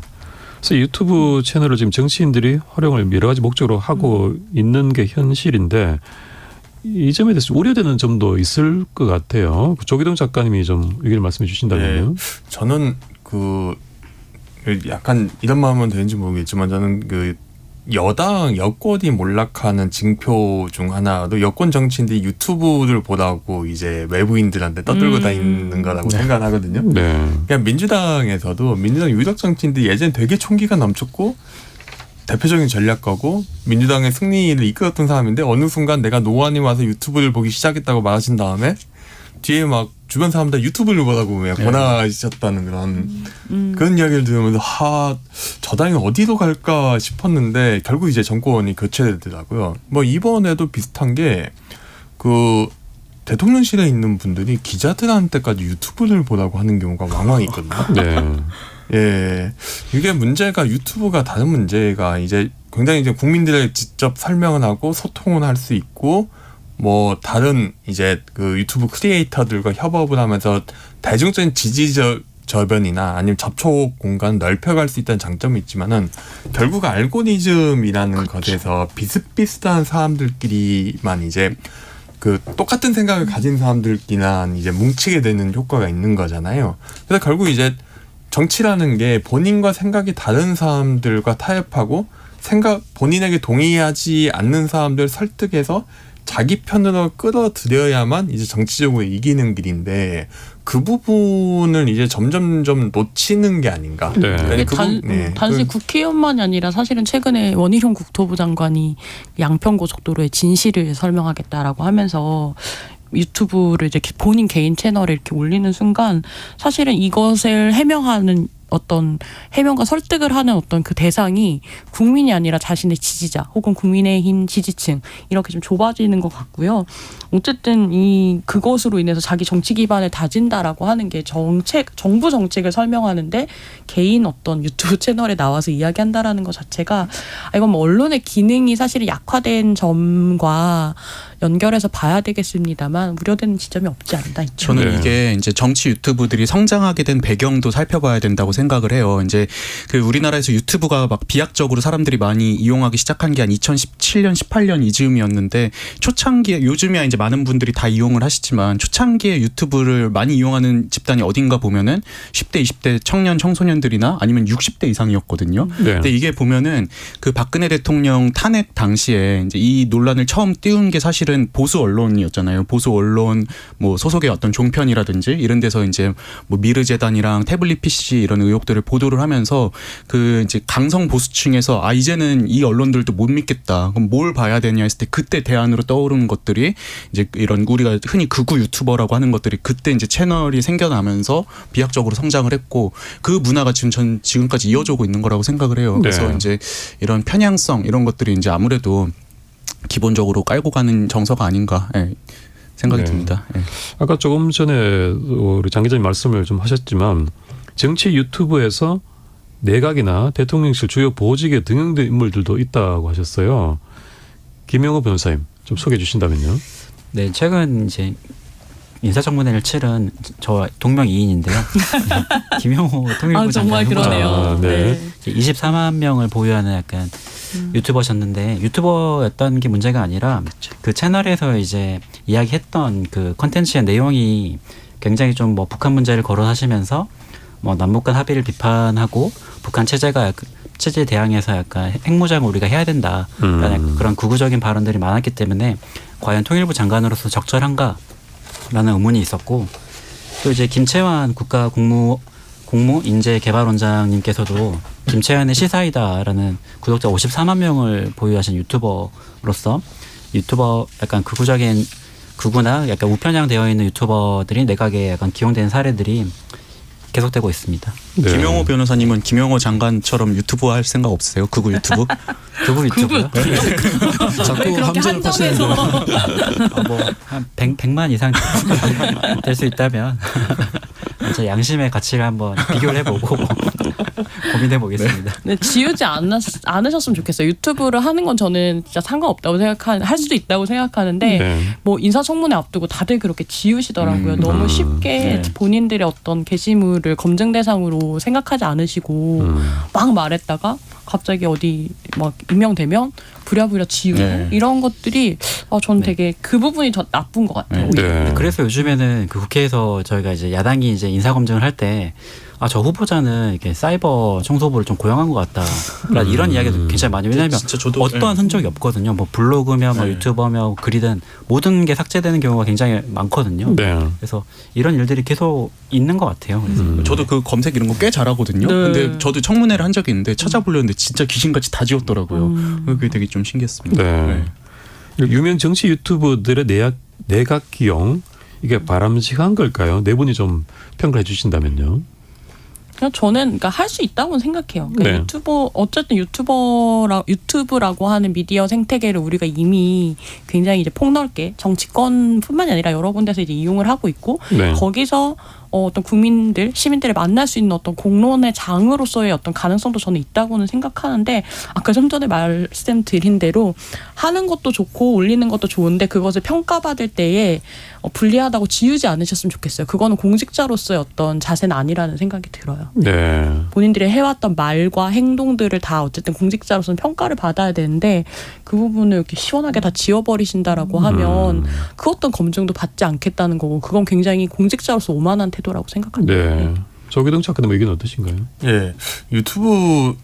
그래서 유튜브 채널을 지금 정치인들이 활용을 여러 가지 목적으로 하고 있는 게 현실인데 이 점에 대해서 우려되는 점도 있을 것 같아요. 조기동 작가님이 좀 의견을 말씀해 주신다면요. 저는 약간 이런 마음은 되는지 모르겠지만 저는 여권이 몰락하는 징표 중 하나도 여권 정치인들이 유튜브를 보라고 이제 외부인들한테 떠들고 다니는 거라고 생각하거든요. 네. 그냥 민주당 유력 정치인들이 예전에 되게 총기가 넘쳤고 대표적인 전략가고 민주당의 승리를 이끌었던 사람인데 어느 순간 내가 노안이 와서 유튜브를 보기 시작했다고 말하신 다음에 뒤에 막 주변 사람들 유튜브를 보라고 권하셨다는 그런 이야기를 들으면서 저 당이 어디로 갈까 싶었는데 결국 이제 정권이 교체되더라고요. 뭐 이번에도 비슷한 게 대통령실에 있는 분들이 기자들한테까지 유튜브를 보라고 하는 경우가 왕왕 있거든요. 네. 예, 이게 문제가 유튜브가 다른 문제가 이제 굉장히 이제 국민들에게 직접 설명을 하고 소통을 할 수 있고 뭐 다른 이제 유튜브 크리에이터들과 협업을 하면서 대중적인 저변이나 아니면 접촉 공간을 넓혀갈 수 있다는 장점이 있지만은 결국 알고리즘이라는 것에서 비슷비슷한 사람들끼리만 이제 똑같은 생각을 가진 사람들끼리만 이제 뭉치게 되는 효과가 있는 거잖아요. 그래서 결국 이제 정치라는 게 본인과 생각이 다른 사람들과 타협하고 본인에게 동의하지 않는 사람들 설득해서 자기 편으로 끌어들여야만 이제 정치적으로 이기는 길인데 그 부분을 이제 점점점 놓치는 게 아닌가. 네. 단지 국회의원만이 아니라 사실은 최근에 원희룡 국토부 장관이 양평고속도로의 진실을 설명하겠다라고 하면서 유튜브를 이제 본인 개인 채널에 이렇게 올리는 순간 사실은 이것을 해명하는 어떤 해명과 설득을 하는 어떤 그 대상이 국민이 아니라 자신의 지지자 혹은 국민의힘 지지층 이렇게 좀 좁아지는 것 같고요. 어쨌든 그것으로 인해서 자기 정치 기반을 다진다라고 하는 게 정부 정책을 설명하는데 개인 어떤 유튜브 채널에 나와서 이야기한다라는 것 자체가 이건 뭐 언론의 기능이 사실은 약화된 점과 연결해서 봐야 되겠습니다만 우려되는 지점이 없지 않나 있죠. 저는 이게 이제 정치 유튜브들이 성장하게 된 배경도 살펴봐야 된다고 생각을 해요. 이제 우리나라에서 유튜브가 막 비약적으로 사람들이 많이 이용하기 시작한 게 한 2017년, 18년 이즈음이었는데 초창기에 요즘이야 이제 많은 분들이 다 이용을 하시지만 초창기에 유튜브를 많이 이용하는 집단이 어딘가 보면은 10대, 20대 청년 청소년들이나 아니면 60대 이상이었거든요. 네. 근데 이게 보면은 박근혜 대통령 탄핵 당시에 이제 이 논란을 처음 띄운 게 사실은 보수 언론이었잖아요. 보수 언론 뭐 소속의 어떤 종편이라든지 이런 데서 이제 뭐 미르 재단이랑 태블릿 PC 이런 의혹들을 보도를 하면서 이제 강성 보수층에서 이제는 이 언론들도 못 믿겠다. 그럼 뭘 봐야 되냐 했을 때 그때 대안으로 떠오르는 것들이 이제 이런 우리가 흔히 극우 유튜버라고 하는 것들이 그때 이제 채널이 생겨나면서 비약적으로 성장을 했고 그 문화가 지금까지 이어져오고 있는 거라고 생각을 해요. 그래서 이제 이런 편향성 이런 것들이 이제 아무래도 기본적으로 깔고 가는 정서가 아닌가 생각이 듭니다. 아까 조금 전에 우리 장 기자님 말씀을 좀 하셨지만 정치 유튜브에서 내각이나 대통령실 주요 보직에 등용된 인물들도 있다고 하셨어요. 김영호 변호사님 좀 소개해 주신다면요. 네, 최근 이제 인사청문회를 치른 저 동명이인인데요. 김영호 통일부 정말 장관 그러네요. 네. 24만 명을 보유하는 약간 유튜버셨는데 유튜버였던 게 문제가 아니라 그 채널에서 이제 이야기했던 그 콘텐츠의 내용이 굉장히 좀 뭐 북한 문제를 거론하시면서 뭐 남북 간 합의를 비판하고 북한 체제에 대항해서 약간 핵무장을 우리가 해야 된다라는 그런 극우적인 발언들이 많았기 때문에 과연 통일부 장관으로서 적절한가라는 의문이 있었고 또 이제 김채환 공무 인재 개발원장님께서도 김채연의 시사이다라는 구독자 54만 명을 보유하신 유튜버로서 유튜버 약간 극우나 약간 우편향되어 있는 유튜버들이 내각에 약간 기용된 사례들이 계속되고 있습니다. 네. 김영호 변호사님은 김영호 장관처럼 유튜브 할 생각 없으세요? 극우 유튜브? 극우 유튜브요? 자꾸 함정을 파시는 뭐한 100만 이상 될 수 있다면 제 양심의 가치를 한번 비교를 해보고 고민해 보겠습니다. 네, 지우지 않으셨으면 좋겠어요. 유튜브를 하는 건 저는 진짜 상관없다고 할 수도 있다고 생각하는데 네. 뭐 인사청문회 앞두고 다들 그렇게 지우시더라고요. 너무 쉽게 본인들의 어떤 게시물을 검증 대상으로 생각하지 않으시고 막 말했다가 갑자기 어디 막 임명되면 부랴부랴 지우고 네. 이런 것들이 전 되게 그 부분이 더 나쁜 것 같아요. 네. 그래서 요즘에는 그 국회에서 저희가 이제 야당이 이제 인사 검증을 할 때 저 후보자는 이렇게 사이버 청소부를 좀 고용한 것 같다. 이런 이야기도 굉장히 많이 왜냐하면 진짜 저도 어떠한 흔적이 없거든요. 뭐 블로그며 뭐 유튜버며 글이든 모든 게 삭제되는 경우가 굉장히 많거든요. 네. 그래서 이런 일들이 계속 있는 것 같아요. 그래서 저도 그 검색 이런 거 꽤 잘하거든요. 네. 근데 저도 청문회를 한 적이 있는데 찾아보려는데 진짜 귀신같이 다 지웠더라고요. 그게 되게 좀 신기했습니다. 네. 유명 정치 유튜버들의 내각 기용 이게 바람직한 걸까요? 네 분이 좀 평가해 주신다면요. 그냥 저는 할 수 있다고 생각해요. 그러니까 네. 어쨌든 유튜브라고 하는 미디어 생태계를 우리가 이미 굉장히 이제 폭넓게 정치권뿐만이 아니라 여러 군데서 이제 이용을 하고 있고 네. 거기서 어떤 시민들을 만날 수 있는 어떤 공론의 장으로서의 어떤 가능성도 저는 있다고는 생각하는데 아까 좀 전에 말씀드린 대로 하는 것도 좋고 올리는 것도 좋은데 그것을 평가받을 때에 불리하다고 지우지 않으셨으면 좋겠어요. 그거는 공직자로서의 어떤 자세는 아니라는 생각이 들어요. 네. 본인들이 해왔던 말과 행동들을 다 어쨌든 공직자로서는 평가를 받아야 되는데 그 부분을 이렇게 시원하게 다 지워버리신다라고 하면 그 어떤 검증도 받지 않겠다는 거고 그건 굉장히 공직자로서 오만한 태도라고 생각합니다. 네. 조기동 작가님 의견 어떠신가요? 예, 유튜브를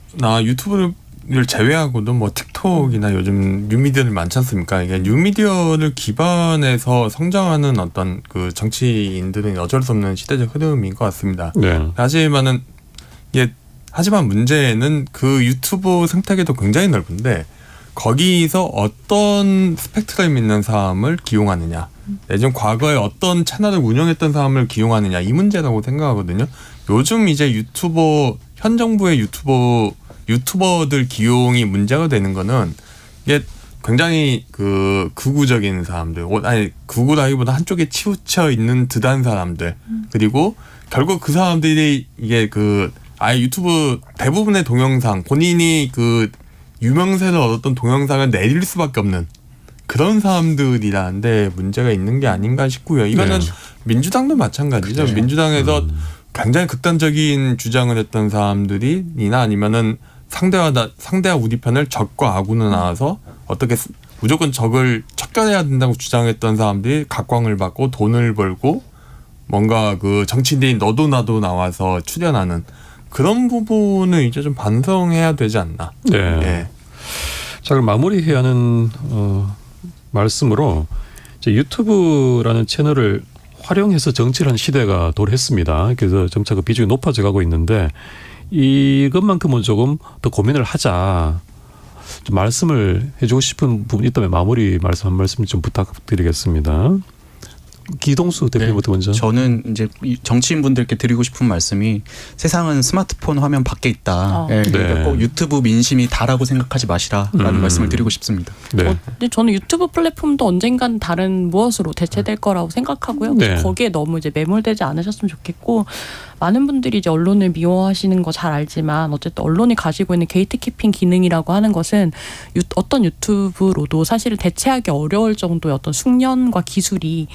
제외하고도 뭐 틱톡이나 요즘 뉴미디어들 많지 않습니까? 이게 뉴미디어를 기반해서 성장하는 어떤 그 정치인들은 어쩔 수 없는 시대적 흐름인 것 같습니다. 네. 하지만 문제는 그 유튜브 생태계도 굉장히 넓은데 거기서 어떤 스펙트럼 있는 사람을 기용하느냐, 예전 과거에 어떤 채널을 운영했던 사람을 기용하느냐 이 문제라고 생각하거든요. 요즘 이제 현 정부의 유튜버들 기용이 문제가 되는 거는 이게 굉장히 그 극우적인 사람들, 극우라기보다 한쪽에 치우쳐 있는 듯한 사람들, 그리고 결국 그 사람들이 이게 아예 유튜브 대부분의 동영상 본인이 유명세를 얻었던 동영상을 내릴 수밖에 없는 그런 사람들이라는데 문제가 있는 게 아닌가 싶고요. 이거는 민주당도 마찬가지죠. 그렇죠. 민주당에서 굉장히 극단적인 주장을 했던 사람들이나 아니면은 상대와 우리 편을 적과 악으로 나와서 어떻게 무조건 적을 척결해야 된다고 주장했던 사람들이 각광을 받고 돈을 벌고 뭔가 정치인들이 너도 나도 나와서 출연하는 그런 부분을 이제 좀 반성해야 되지 않나. 네. 예. 자, 그럼 마무리해야 하는 말씀으로 이제 유튜브라는 채널을 활용해서 정치를 하는 시대가 도래했습니다. 그래서 점차 그 비중이 높아져 가고 있는데 이것만큼은 조금 더 고민을 하자. 좀 말씀을 해주고 싶은 부분이 있다면 마무리 말씀 한 말씀 좀 부탁드리겠습니다. 기동수 대표부터 먼저. 저는 이제 정치인분들께 드리고 싶은 말씀이 세상은 스마트폰 화면 밖에 있다. 그러니까 꼭 유튜브 민심이 다라고 생각하지 마시라라는 말씀을 드리고 싶습니다. 네. 근데 저는 유튜브 플랫폼도 언젠간 다른 무엇으로 대체될 거라고 생각하고요. 네. 거기에 너무 이제 매몰되지 않으셨으면 좋겠고 많은 분들이 이제 언론을 미워하시는 거 잘 알지만 어쨌든 언론이 가지고 있는 게이트키핑 기능이라고 하는 것은 어떤 유튜브로도 사실은 대체하기 어려울 정도의 어떤 숙련과 기술이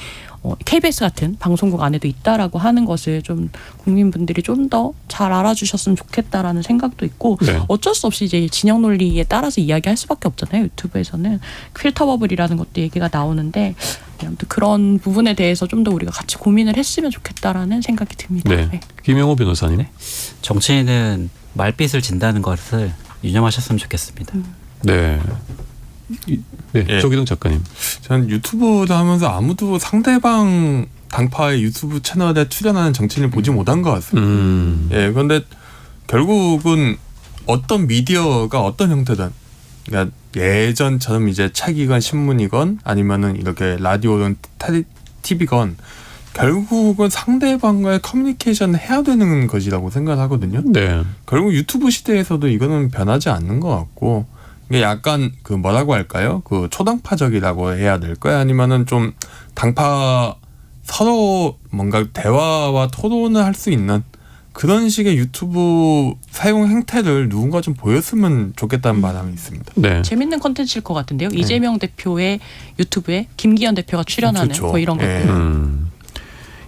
KBS 같은 방송국 안에도 있다라고 하는 것을 좀 국민분들이 좀 더 잘 알아주셨으면 좋겠다라는 생각도 있고 네. 어쩔 수 없이 이제 진영 논리에 따라서 이야기할 수밖에 없잖아요. 유튜브에서는 필터 버블이라는 것도 얘기가 나오는데 아무튼 그런 부분에 대해서 좀 더 우리가 같이 고민을 했으면 좋겠다라는 생각이 듭니다. 네. 네. 김영호 변호사님. 네. 정치인은 말빛을 진다는 것을 유념하셨으면 좋겠습니다. 네. 네. 예. 조기동 작가님. 저는 유튜브를 하면서 아무도 상대방 당파의 유튜브 채널에 출연하는 정치인을 보지 못한 것 같습니다. 예, 그런데 결국은 어떤 미디어가 어떤 형태든, 그러니까 예전처럼 이제 책이건 신문이건 아니면은 이렇게 라디오든 TV건 결국은 상대방과의 커뮤니케이션을 해야 되는 것이라고 생각하거든요. 네. 결국 유튜브 시대에서도 이거는 변하지 않는 것 같고, 이게 약간 그 뭐라고 할까요? 그 초당파적이라고 해야 될까요? 아니면은 좀 당파 서로 뭔가 대화와 토론을 할 수 있는 그런 식의 유튜브 사용 행태를 누군가 좀 보였으면 좋겠다는 바람이 있습니다. 네. 재밌는 컨텐츠일 것 같은데요. 이재명 대표의 유튜브에 김기현 대표가 출연하는 좋죠. 뭐 이런 예. 것들.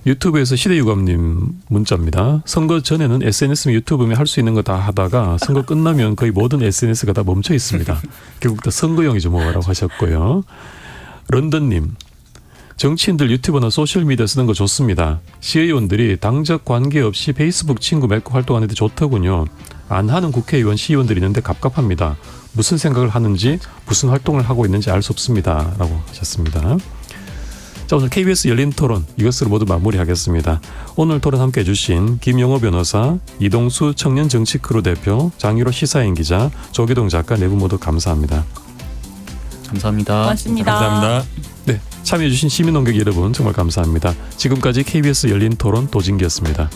유튜브에서 시대유감님 문자입니다. 선거 전에는 SNS면 유튜브면 할 수 있는 거 다 하다가 선거 끝나면 거의 모든 SNS가 다 멈춰 있습니다. 결국 다 선거용이죠 뭐라고 하셨고요. 런던님. 정치인들 유튜브나 소셜미디어 쓰는 거 좋습니다. 시의원들이 당적 관계없이 페이스북 친구 맺고 활동하는데 좋더군요. 안 하는 국회의원 시의원들이 있는데 갑갑합니다. 무슨 생각을 하는지 무슨 활동을 하고 있는지 알 수 없습니다. 라고 하셨습니다. 자, 오늘 KBS 열린 토론 이것으로 모두 마무리하겠습니다. 오늘 토론 함께 해주신 김영호 변호사, 이동수 청년정치크루 대표, 장유로 시사인 기자, 조기동 작가 네 분 모두 감사합니다. 감사합니다. 고맙습니다. 감사합니다. 네, 참여해주신 시민논객 여러분 정말 감사합니다. 지금까지 KBS 열린 토론 도진기였습니다.